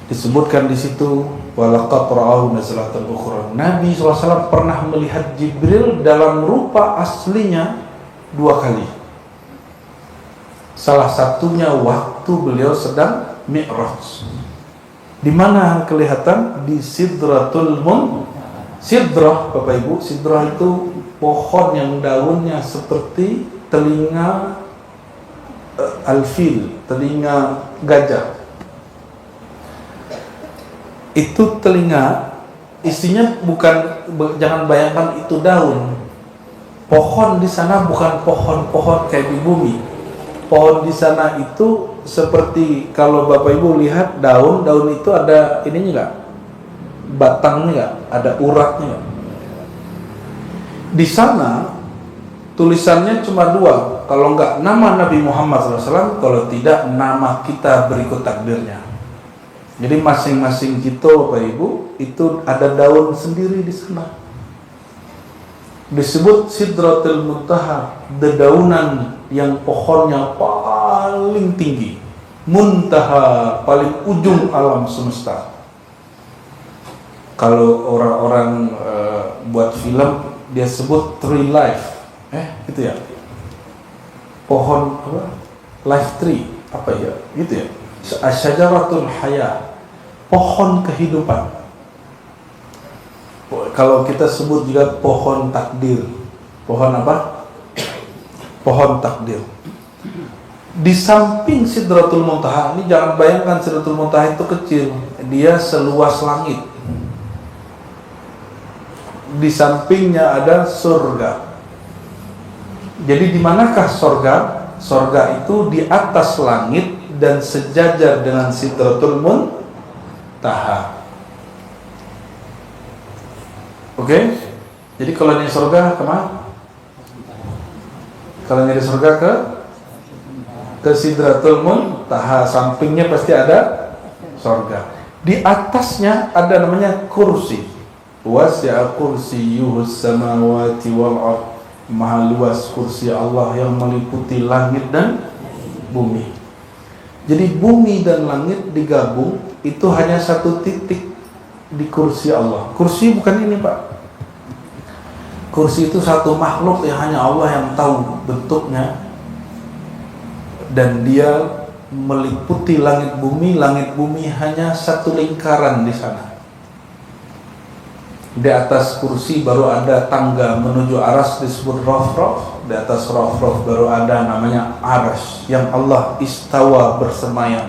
Disebutkan di situ walaqad ra'ahu nazlatan ukhra. Nabi SAW pernah melihat Jibril dalam rupa aslinya 2 kali. Salah satunya waktu beliau sedang Mi'raj. Di mana kelihatan? Di Sidratul Muntaha. Sidrah, Bapak Ibu, sidrah itu pohon yang daunnya seperti telinga alfil, telinga gajah. Itu telinga, isinya bukan, jangan bayangkan itu daun. Pohon di sana bukan pohon-pohon kayak di bumi. Pohon di sana itu seperti kalau Bapak Ibu lihat daun itu ada ininya enggak? Batangnya nggak, ada uratnya nggak. Di sana tulisannya cuma 2, kalau nggak nama Nabi Muhammad SAW, kalau tidak nama kita berikut takdirnya. Jadi masing-masing kita Bapak Ibu itu ada daun sendiri di sana. Disebut Sidratul Muntaha, dedaunan yang pohonnya paling tinggi, muntaha paling ujung alam semesta. Kalau orang-orang buat film dia sebut tree life, gitu ya, pohon apa? Life tree, apa ya, gitu ya, asyajaratul haya, pohon kehidupan. Kalau kita sebut juga pohon takdir, pohon apa? Pohon takdir. Di samping Sidratul Muntaha ini, jangan bayangkan Sidratul Muntaha itu kecil, dia seluas langit. Di sampingnya ada surga. Jadi di manakah surga? Surga itu di atas langit dan sejajar dengan Sidratul Muntaha. Oke? Jadi kalau nyari surga kemana? Kalau nyari surga ke Sidratul Muntaha, sampingnya pasti ada surga. Di atasnya ada namanya kursi. Wasi'a kursiyyuhus samawati wal ardh. Maha luas kursi Allah yang meliputi langit dan bumi. Jadi bumi dan langit digabung, itu hanya satu titik di kursi Allah. Kursi bukan ini, Pak. Kursi itu satu makhluk yang hanya Allah yang tahu bentuknya, dan dia meliputi langit bumi hanya satu lingkaran di sana. Di atas kursi baru ada tangga menuju aras disebut raf-raf. Di atas raf-raf baru ada namanya aras yang Allah istawa bersemayam.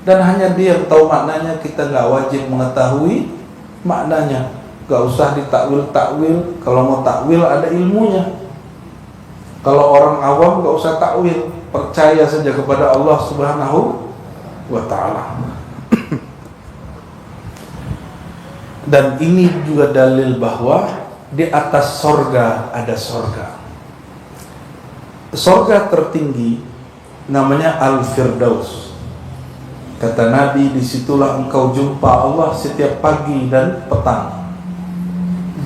Dan hanya dia yang tahu maknanya, kita nggak wajib mengetahui maknanya. Gak usah ditakwil-takwil. Kalau mau takwil ada ilmunya. Kalau orang awam gak usah takwil, percaya saja kepada Allah Subhanahu wa ta'ala. Dan ini juga dalil bahwa di atas sorga ada sorga. Sorga tertinggi namanya Al-Firdaus. Kata Nabi, disitulah engkau jumpa Allah setiap pagi dan petang.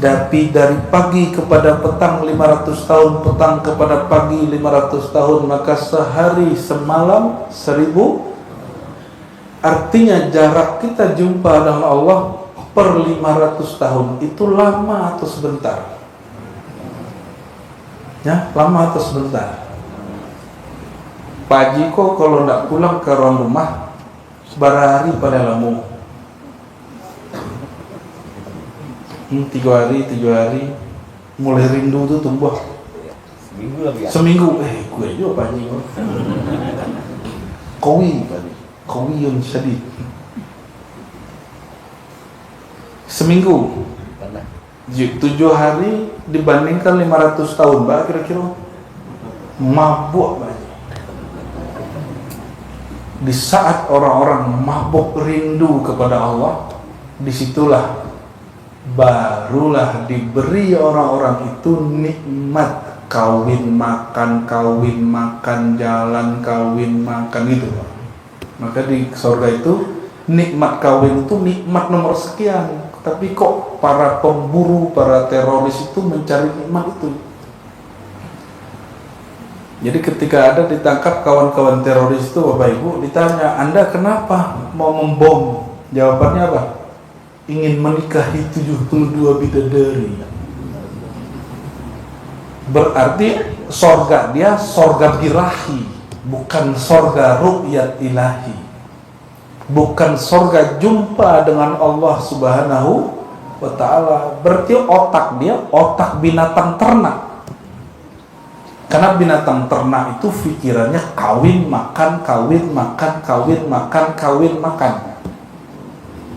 Tapi dari pagi kepada petang 500 tahun, petang kepada pagi 500 tahun, maka sehari semalam 1000. Artinya jarak kita jumpa dengan Allah per 500 tahun itu lama atau sebentar? Ya, lama atau sebentar? Pak Haji kok kalau tidak pulang ke ruang rumah sebarang hari pada lamu. 3 hari mulai rindu tuh tumbuh. Seminggu gue juga Pak Haji. Qawi yang syadid. Seminggu 7 hari dibandingkan 500 tahun, Mbak, kira-kira mabuk, Mbak. Di saat orang-orang mabuk rindu kepada Allah, disitulah barulah diberi orang-orang itu nikmat kawin makan, jalan kawin makan gitu. Maka di surga itu nikmat kawin itu nikmat nomor sekian. Tapi kok para pemburu, para teroris itu mencari nikmat itu. Jadi ketika ada ditangkap kawan-kawan teroris itu, Bapak Ibu, ditanya, Anda kenapa mau membom? Jawabannya apa? Ingin menikahi 72 bidadari. Berarti sorga dia sorga birahi, bukan sorga ru'yat ilahi, bukan sorga jumpa dengan Allah Subhanahu wa ta'ala. Berarti otak dia otak binatang ternak. Karena binatang ternak itu pikirannya kawin makan.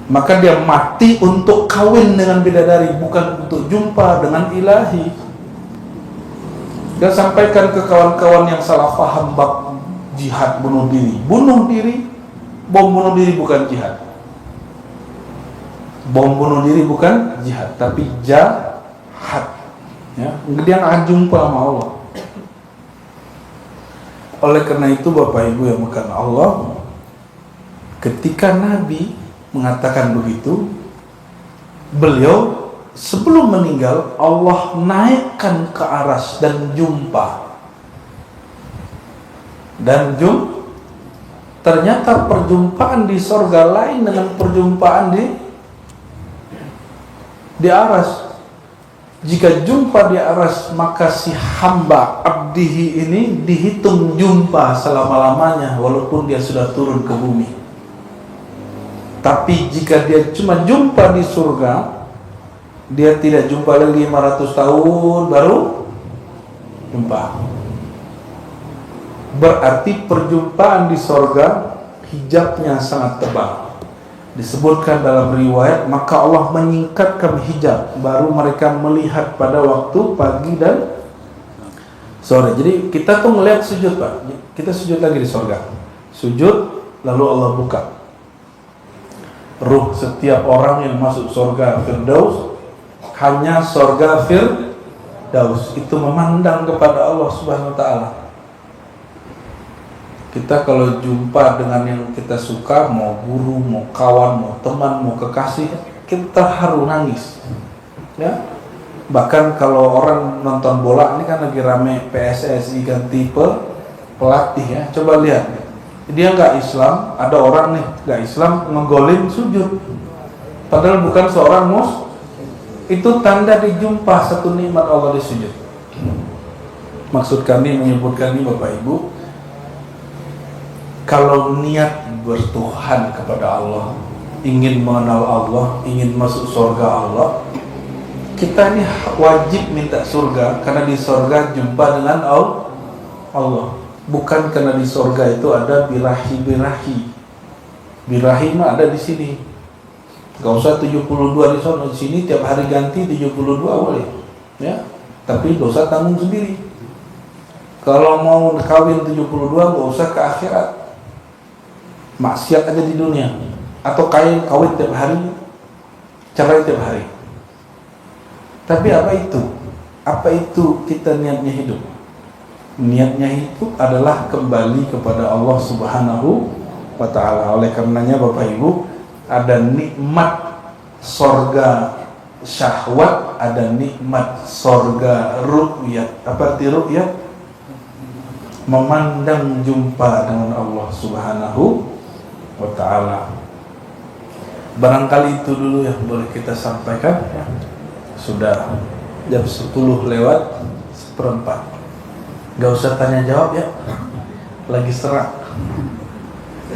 Maka dia mati untuk kawin dengan bidadari, bukan untuk jumpa dengan ilahi. Dia sampaikan ke kawan-kawan yang salah paham bab jihad bunuh diri. Bom bunuh diri bukan jihad. Bom bunuh diri bukan jihad, tapi jahad. Ya, dia akan jumpa sama Allah. Oleh karena itu Bapak Ibu yang memakan Allah, ketika Nabi mengatakan begitu, beliau sebelum meninggal Allah naikkan ke aras dan jumpa. Ternyata perjumpaan di sorga lain dengan perjumpaan di aras. Jika jumpa di aras, maka si hamba abdihi ini dihitung jumpa selama-lamanya walaupun dia sudah turun ke bumi. Tapi jika dia cuma jumpa di surga, dia tidak jumpa lagi 500 tahun baru jumpa. Berarti perjumpaan di surga hijabnya sangat tebal. Disebutkan dalam riwayat, maka Allah menyingkatkan hijab, baru mereka melihat pada waktu pagi dan sore. Jadi kita tuh melihat sujud, Pak. Kita sujud lagi di surga. Sujud, lalu Allah buka. Ruh setiap orang yang masuk surga Firdaus hanya surga Firdaus. Itu memandang kepada Allah Subhanahu wa taala. Kita kalau jumpa dengan yang kita suka, mau guru, mau kawan, mau teman, mau kekasih, kita haru nangis. Ya. Bahkan kalau orang nonton bola, ini kan lagi rame PSSI ganti pelatih ya. Coba lihat. Dia nggak Islam, ada orang nih nggak Islam ngegolin sujud. Padahal bukan seorang itu tanda dijumpa satu nikmat Allah di sujud. Maksud kami menyebutkan ini Bapak Ibu, kalau niat bertuhan kepada Allah, ingin mengenal Allah, ingin masuk surga Allah, kita ini wajib minta surga, karena di surga jumpa dengan Allah. Bukan karena di surga itu ada birahi. Birahi mah ada di sini. Gak usah 72 di sana, di sini tiap hari ganti 72 boleh. Ya. Tapi gak usah tanggung sendiri. Kalau mau kawin 72 gak usah ke akhirat. Maksiat aja di dunia. Atau kawin tiap hari, cerai tiap hari. Tapi apa itu? Apa itu kita niatnya hidup? Niatnya itu adalah kembali kepada Allah Subhanahu wa ta'ala. Oleh karenanya Bapak Ibu, ada nikmat sorga syahwat, ada nikmat sorga ru'yat. Apa arti ru'yat? Memandang jumpa dengan Allah Subhanahu wa ta'ala. Barangkali itu dulu yang boleh kita sampaikan ya. Sudah jam 10 lewat seperempat. Gak usah tanya jawab ya, lagi serak.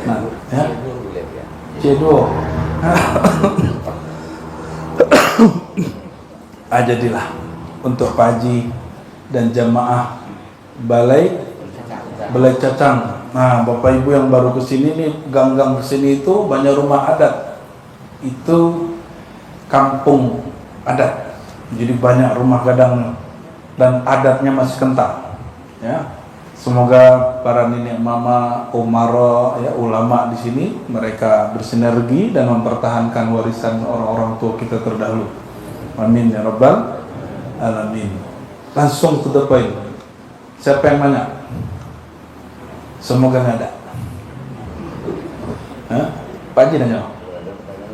Nah, ya. Cedo. Jadilah untuk Pak Haji dan jamaah Balai Cacang. Nah, Bapak Ibu yang baru kesini nih, gang-gang kesini itu banyak rumah adat. Itu kampung adat. Jadi banyak rumah gadang dan adatnya masih kental. Ya, semoga para nenek mama, umaro, ya ulama di sini mereka bersinergi dan mempertahankan warisan orang-orang tua kita terdahulu. Amin ya rabbal alamin. Langsung to the point. Siapa yang nanya? Semoga nggak ada. Pak Haji nanya.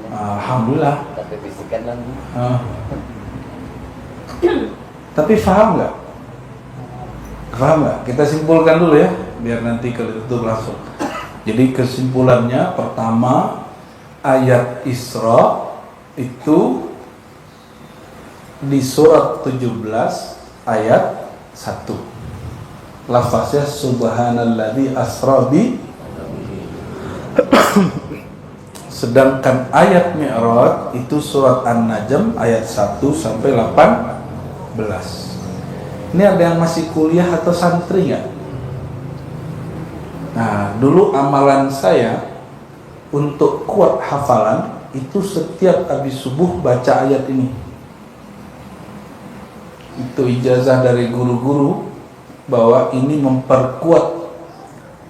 Alhamdulillah. Tapi bisikan dan. Tapi paham nggak? Paham nggak? Kita simpulkan dulu ya, biar nanti kalau itu langsung. Jadi kesimpulannya pertama, ayat Isra itu di surat 17 ayat 1. Lafaznya subhanalladzi asra bi. Sedangkan ayat Mi'raj itu surat An-Najm ayat 1 sampai 18. Ini ada yang masih kuliah atau santri nggak? Nah, dulu amalan saya untuk kuat hafalan itu setiap habis subuh baca ayat ini. Itu ijazah dari guru-guru bahwa ini memperkuat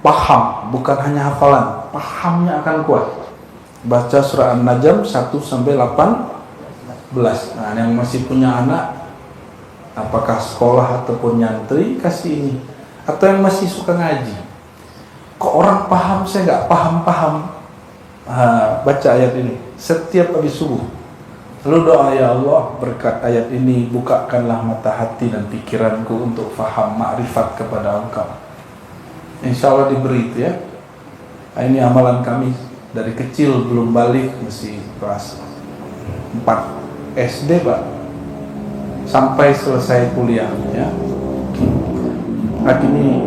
paham, bukan hanya hafalan, pahamnya akan kuat. Baca surah An-Najm 1 sampai 18. Nah, yang masih punya anak, apakah sekolah ataupun nyantri, kasih ini. Atau yang masih suka ngaji, kok orang paham, saya nggak paham. Baca ayat ini setiap habis subuh. Lalu doa, ya Allah, berkat ayat ini bukakanlah mata hati dan pikiranku untuk faham makrifat kepada Engkau. Insya Allah diberi itu ya. Nah, ini amalan kami dari kecil, belum balik masih kelas 4 SD Pak, sampai selesai kuliah ya. Nah, kini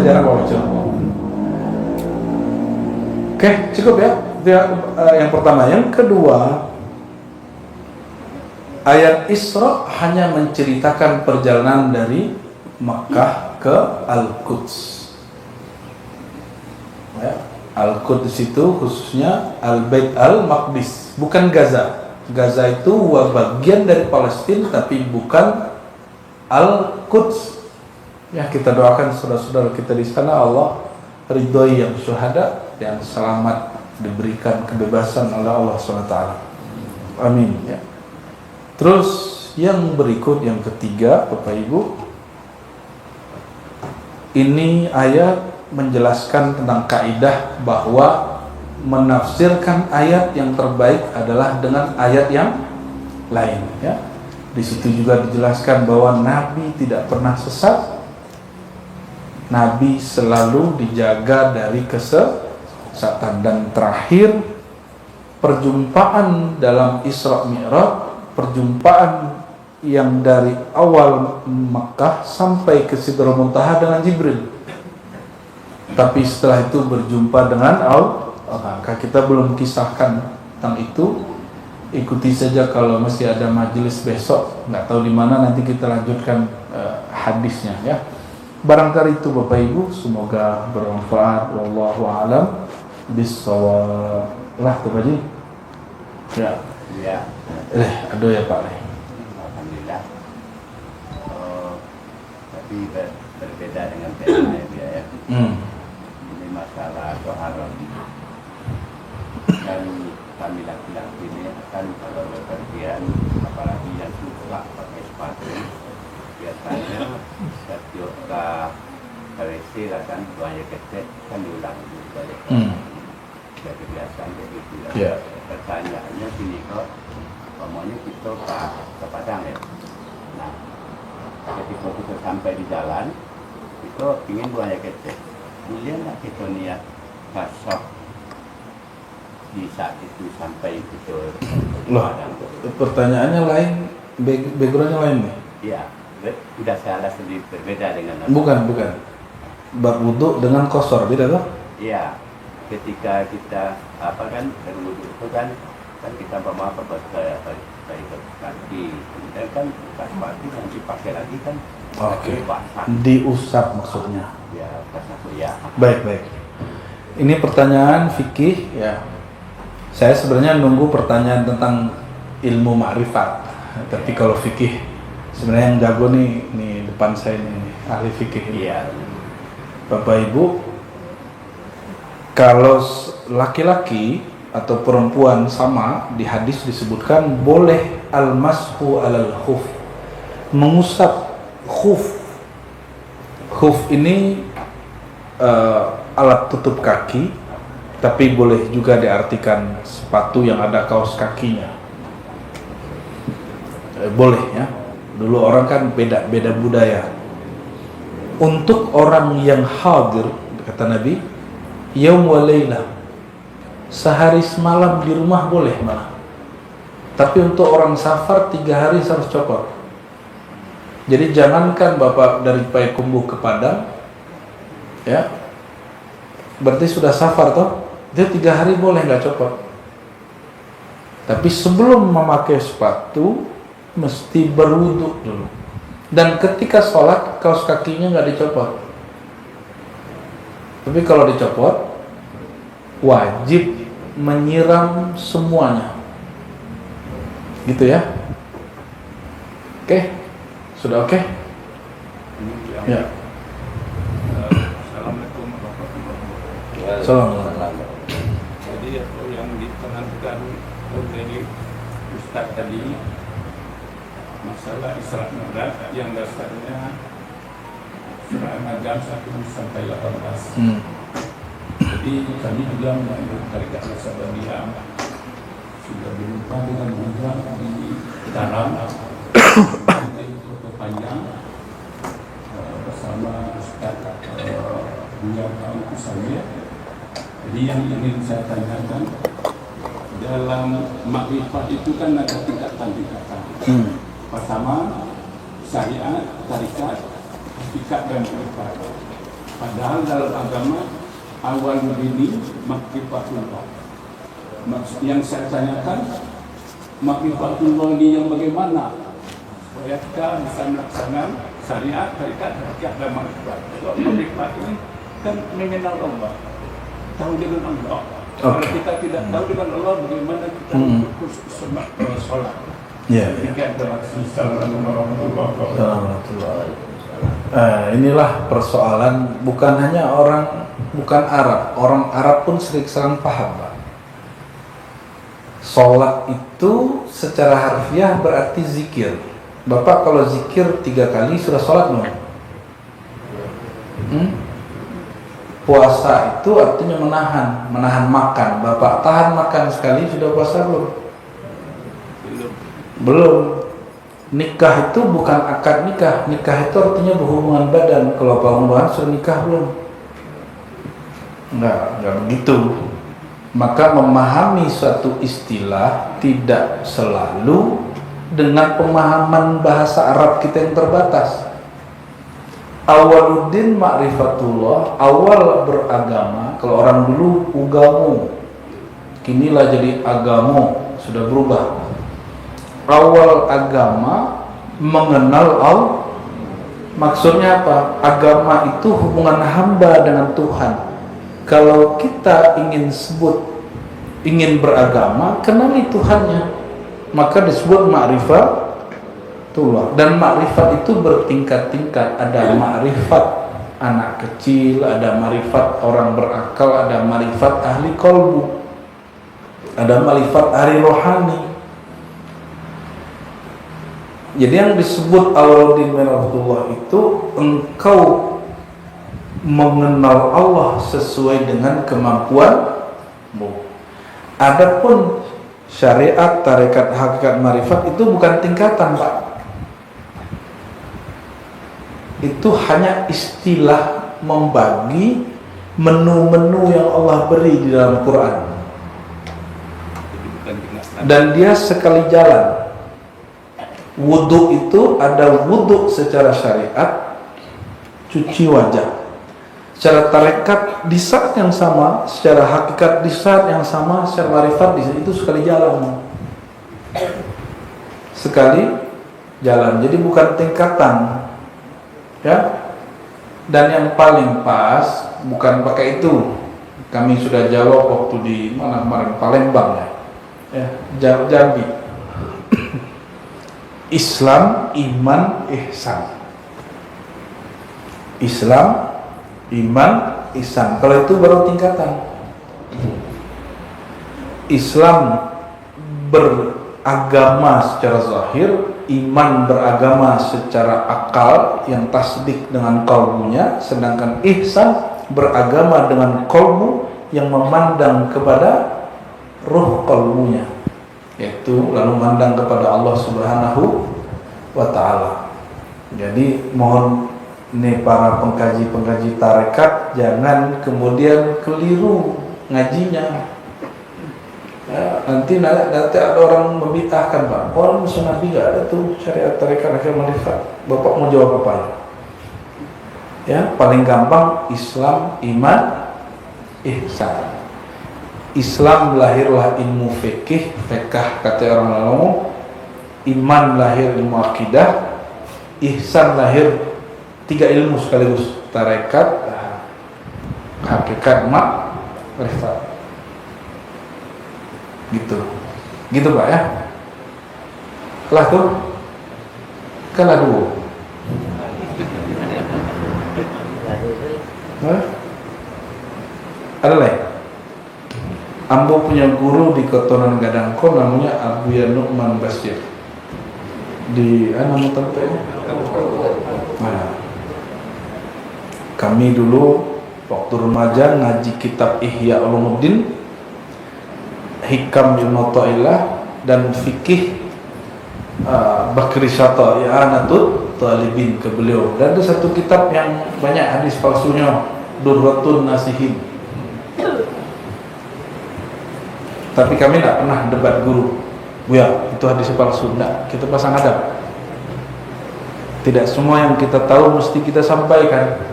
jarang baca. Oke, cukup ya. Itu yang pertama. Yang kedua, ayat Isra hanya menceritakan perjalanan dari Makkah ke Al-Quds. Ya, Al-Quds itu khususnya Al-Bait Al-Maqdis, bukan Gaza. Gaza itu bagian dari Palestina tapi bukan Al-Quds. Ya, kita doakan saudara-saudara kita di sana Allah ridhoi yang syuhada, yang selamat, diberikan kebebasan oleh Allah SWT. Amin ya. Terus yang berikut, yang ketiga, Bapak Ibu, ini ayat menjelaskan tentang kaidah bahwa menafsirkan ayat yang terbaik adalah dengan ayat yang lain, ya. Di situ juga dijelaskan bahwa Nabi tidak pernah sesat. Nabi selalu dijaga dari kesesatan. Dan terakhir, perjumpaan dalam Isra Mi'raj, perjumpaan yang dari awal Makkah sampai ke Sidratul Muntaha dengan Jibril. Tapi setelah itu berjumpa dengan Allah. Maka kita belum kisahkan tentang itu. Ikuti saja kalau masih ada majelis besok. Nggak tahu di mana, nanti kita lanjutkan hadisnya, ya. Barangkali itu Bapak Ibu, semoga bermanfaat. Wallahu a'lam bishawab. Lah tuh Pak Haji. Ya. Ya. Aduh ya Pak. Alhamdulillah. Tapi berbeda dengan tema dia ya. Ini masalah haram. Dan kami laki-laki ini akan kalau bepergian, apalagi yang suka pakai sepatu, biasanya setiap WC lah kan buaya ketek kan diulang balik. Ya kebiasaan kayak gitu ya. Ya. Pertanyaannya sini kok, umumnya kita ke Padang ya. Nah, ketika kita sampai di jalan, kita ingin buaya ketek. Kemudian kita niat kasar di saat itu sampai kita ke Loh, Padang. pertanyaannya lain, backgroundnya lain nih. Iya, sudah salah sedikit berbeda dengan Bukan. Bab wudu dengan kosor beda toh? Iya, ketika kita berwudu itu kan kita bermaaf pakai kaki, kemudian kan sepatu nanti pakai lagi kan. Oke. Basah. Diusap maksudnya. Ya, basah ya. Baik. Ini pertanyaan fikih, ya. Saya sebenarnya nunggu pertanyaan tentang ilmu ma'rifat. Tapi kalau fikih, sebenarnya yang jago nih depan saya ini ahli fikih. Iya. Bapak Ibu, kalau laki-laki atau perempuan sama, di hadis disebutkan boleh al-mashu alal khuf, mengusap khuf. Khuf ini alat tutup kaki, tapi boleh juga diartikan sepatu yang ada kaos kakinya. Boleh ya. Dulu orang kan beda budaya. Untuk orang yang hadir, kata Nabi, yaum wa laylah, sehari semalam di rumah boleh malah. Tapi untuk orang safar 3 hari harus copot. Jadi jangankan Bapak dari Payakumbuh ke Padang, ya, berarti sudah safar toh, dia 3 hari boleh nggak copot. Tapi sebelum memakai sepatu mesti berwudu dulu. Dan ketika sholat kaos kakinya nggak dicopot. Tapi kalau dicopot wajib menyiram semuanya. Gitu ya. Oke. Sudah oke? Ya. Assalamualaikum warahmatullahi wabarakatuh. Assalamualaikum. Jadi apa yang diterangkan oleh Ustaz tadi, masalah Isra Mi'raj yang dasarnya surah An-Najm 1 sampai 18. Jadi kami juga mengambil tarikat Nasabandiyah sudah berjumpa dengan Buddha di dalam panjang bersama Ustaz Buya Kusami. Jadi yang ingin saya tanyakan, dalam makrifat itu kan ada tingkatan-tingkatan. Pertama, syariat, tarikat, hakikat dan makrifat. Padahal dalam agama awal begini makrifatullah. Yang saya tanyakan, makrifatullah ini yang bagaimana? Supaya kita bisa melaksanakan syariat, tarikat, hakikat dan makrifat. Kalau makrifat ini kan mengenal Allah, tahu dengan Allah. Kalau kita tidak tahu dengan Allah, bagaimana kita sholat? Ya. Inilah persoalan, bukan hanya bukan Arab, orang Arab pun sering paham, Pak. Sholat itu secara harfiah berarti zikir. Bapak kalau zikir 3 kali sudah sholat belum? Puasa itu artinya menahan makan. Bapak tahan makan sekali sudah puasa belum? Belum. Nikah itu bukan akad nikah. Nikah itu artinya berhubungan badan. Kalau bahan sudah nikah belum? Enggak begitu. Maka memahami suatu istilah tidak selalu dengan pemahaman bahasa Arab kita yang terbatas. Awaluddin ma'rifatullah, awal beragama. Kalau orang dulu ugamu, kinilah jadi agamo, sudah berubah. Awal agama mengenal Allah. Maksudnya apa? Agama itu hubungan hamba dengan Tuhan. Kalau kita ingin beragama, kenali Tuhannya, maka disebut ma'rifatullah. Dan ma'rifat itu bertingkat-tingkat. Ada ma'rifat anak kecil, ada ma'rifat orang berakal, ada ma'rifat ahli qalbu, ada ma'rifat ahli rohani. Jadi yang disebut awaluddin ma'rifatullah itu engkau mengenal Allah sesuai dengan kemampuanmu. Adapun syariat, tarekat, hakikat, marifat itu bukan tingkatan, Pak. Itu hanya istilah membagi menu-menu yang Allah beri di dalam Quran. Dan dia sekali jalan. Wudhu itu ada wudhu secara syariat, cuci wajah. Secara tarekat di saat yang sama, secara hakikat di saat yang sama, secara marifat itu sekali jalan. Sekali jalan. Jadi bukan tingkatan. Ya. Dan yang paling pas bukan pakai itu. Kami sudah jawab waktu di mana kemarin, Palembang ya. Jambi. Islam, iman, ihsan. Islam, iman, ihsan. Kalau itu baru tingkatan. Islam beragama secara zahir, iman beragama secara akal yang tasdik dengan qalbunya, sedangkan ihsan beragama dengan qalbu yang memandang kepada ruh qalbunya, yaitu lalu memandang kepada Allah Subhanahu wa ta'ala. Jadi mohon nih para pengkaji tarekat jangan kemudian keliru ngajinya. Ya, nanti ada orang membid'ahkan, Pak. Orang musuh Nabi gak ada tuh syariat tarekat akhir marifat. Bapak mau jawab apa? Ya, paling gampang Islam, iman, ihsan. Islam lahirlah ilmu fikih, kata orang ngomong. Iman lahir ilmu akidah, ihsan lahir 3 ilmu sekaligus, tarekat, hakikat, marifat. Gitu Pak ya. Kelah tuh, kalah dulu. Ada lain? Ambo punya guru di Kotonan Gadangko namanya Abu Nu'man Basir. Di mana tempatnya? Nah, kami dulu waktu remaja ngaji kitab Ihya Ulumuddin, Hikam Ibnu Athaillah, dan fikih Bakri Syata I'anatul Talibin ke beliau. Dan ada satu kitab yang banyak hadis palsunya, Durratun Nasihin. Tapi kami tidak pernah debat guru, ya itu hadis palsu. Tidak, kita pasang adab. Tidak semua yang kita tahu mesti kita sampaikan,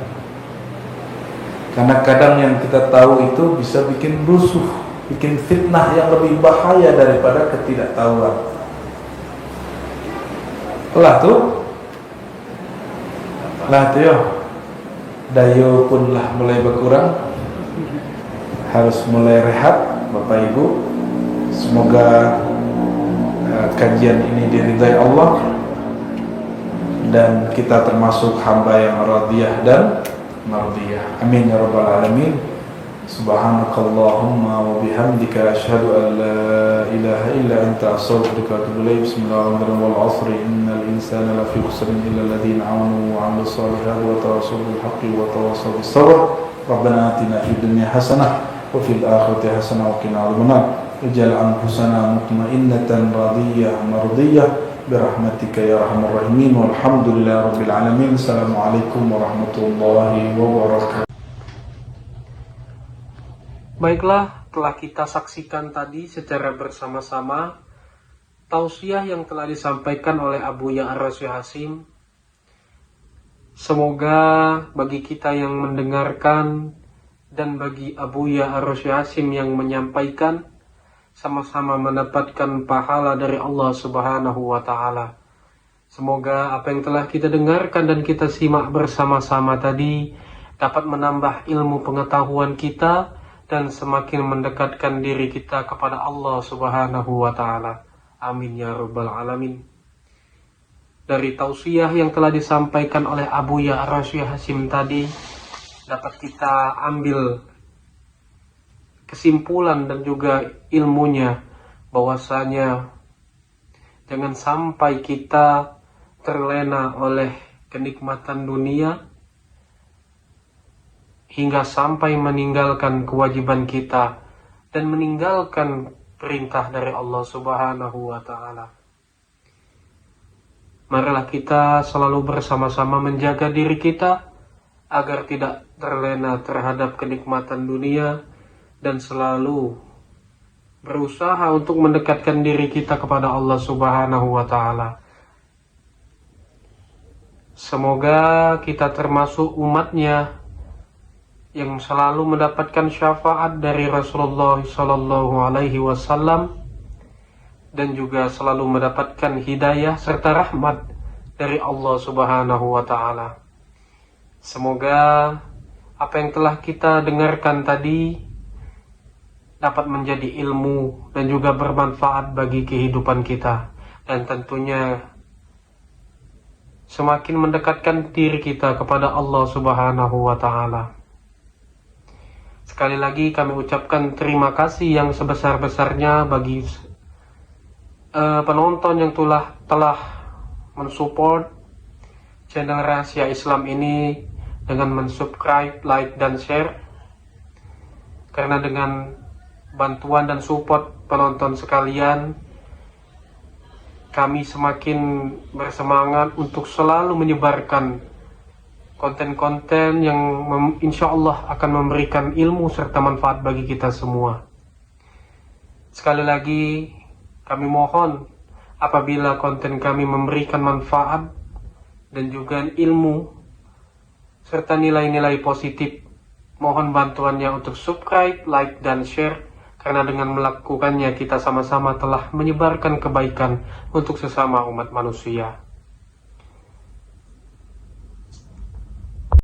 karena kadang yang kita tahu itu bisa bikin rusuh, bikin fitnah yang lebih bahaya daripada ketidaktahuan. Lah tuh yo, dayo pun lah mulai berkurang, harus mulai rehat, Bapak Ibu. Semoga kajian ini diridai Allah dan kita termasuk hamba yang radiyah dan mardiyah. Amin ya rabbal alamin. Subhanakallahumma wa bihamdika asyhadu an la ilaha illa anta astaghfiruka wa atubu ilaik. Bismillahirrahmanirrahim. Wal 'asri innal insana lafi khusrin illa alladziina amanu wa 'amilus solihati wa tawassaw bil haqqi wa tawassaw bis sabr. Rabbana atina fid dunya hasanah wa fil akhirati hasanah wa qina adzabannar. Ij'al anfusana mutmainnatan radiyah mardiyah birahmatika ya arhamar rahimin. Walhamdulillahi rabbil alamin. Assalamualaikum warahmatullahi wabarakatuh. Baiklah, telah kita saksikan tadi secara bersama-sama tausiah yang telah disampaikan oleh Abu Ya'ra Syekh Hasyim. Semoga bagi kita yang mendengarkan dan bagi Abu Ya'ra Syekh Hasyim yang menyampaikan sama-sama mendapatkan pahala dari Allah Subhanahu wa taala. Semoga apa yang telah kita dengarkan dan kita simak bersama-sama tadi dapat menambah ilmu pengetahuan kita dan semakin mendekatkan diri kita kepada Allah Subhanahu wa taala. Amin ya rabbal alamin. Dari tausiah yang telah disampaikan oleh Abu Ya'ra Syekh Hasyim tadi dapat kita ambil kesimpulan dan juga ilmunya bahwasanya jangan sampai kita terlena oleh kenikmatan dunia hingga sampai meninggalkan kewajiban kita dan meninggalkan perintah dari Allah Subhanahu wa taala. Marilah kita selalu bersama-sama menjaga diri kita agar tidak terlena terhadap kenikmatan dunia dan selalu berusaha untuk mendekatkan diri kita kepada Allah Subhanahu wa taala. Semoga kita termasuk umatnya yang selalu mendapatkan syafaat dari Rasulullah Sallallahu Alaihi Wasallam dan juga selalu mendapatkan hidayah serta rahmat dari Allah Subhanahu Wa Taala. Semoga apa yang telah kita dengarkan tadi dapat menjadi ilmu dan juga bermanfaat bagi kehidupan kita dan tentunya semakin mendekatkan diri kita kepada Allah Subhanahu Wa Taala. Sekali lagi kami ucapkan terima kasih yang sebesar-besarnya bagi penonton yang telah mensupport channel Rahasia Islam ini dengan mensubscribe, like, dan share. Karena dengan bantuan dan support penonton sekalian, kami semakin bersemangat untuk selalu menyebarkan konten-konten yang insya Allah akan memberikan ilmu serta manfaat bagi kita semua. Sekali lagi kami mohon apabila konten kami memberikan manfaat dan juga ilmu serta nilai-nilai positif, mohon bantuannya untuk subscribe, like, dan share, karena dengan melakukannya kita sama-sama telah menyebarkan kebaikan untuk sesama umat manusia.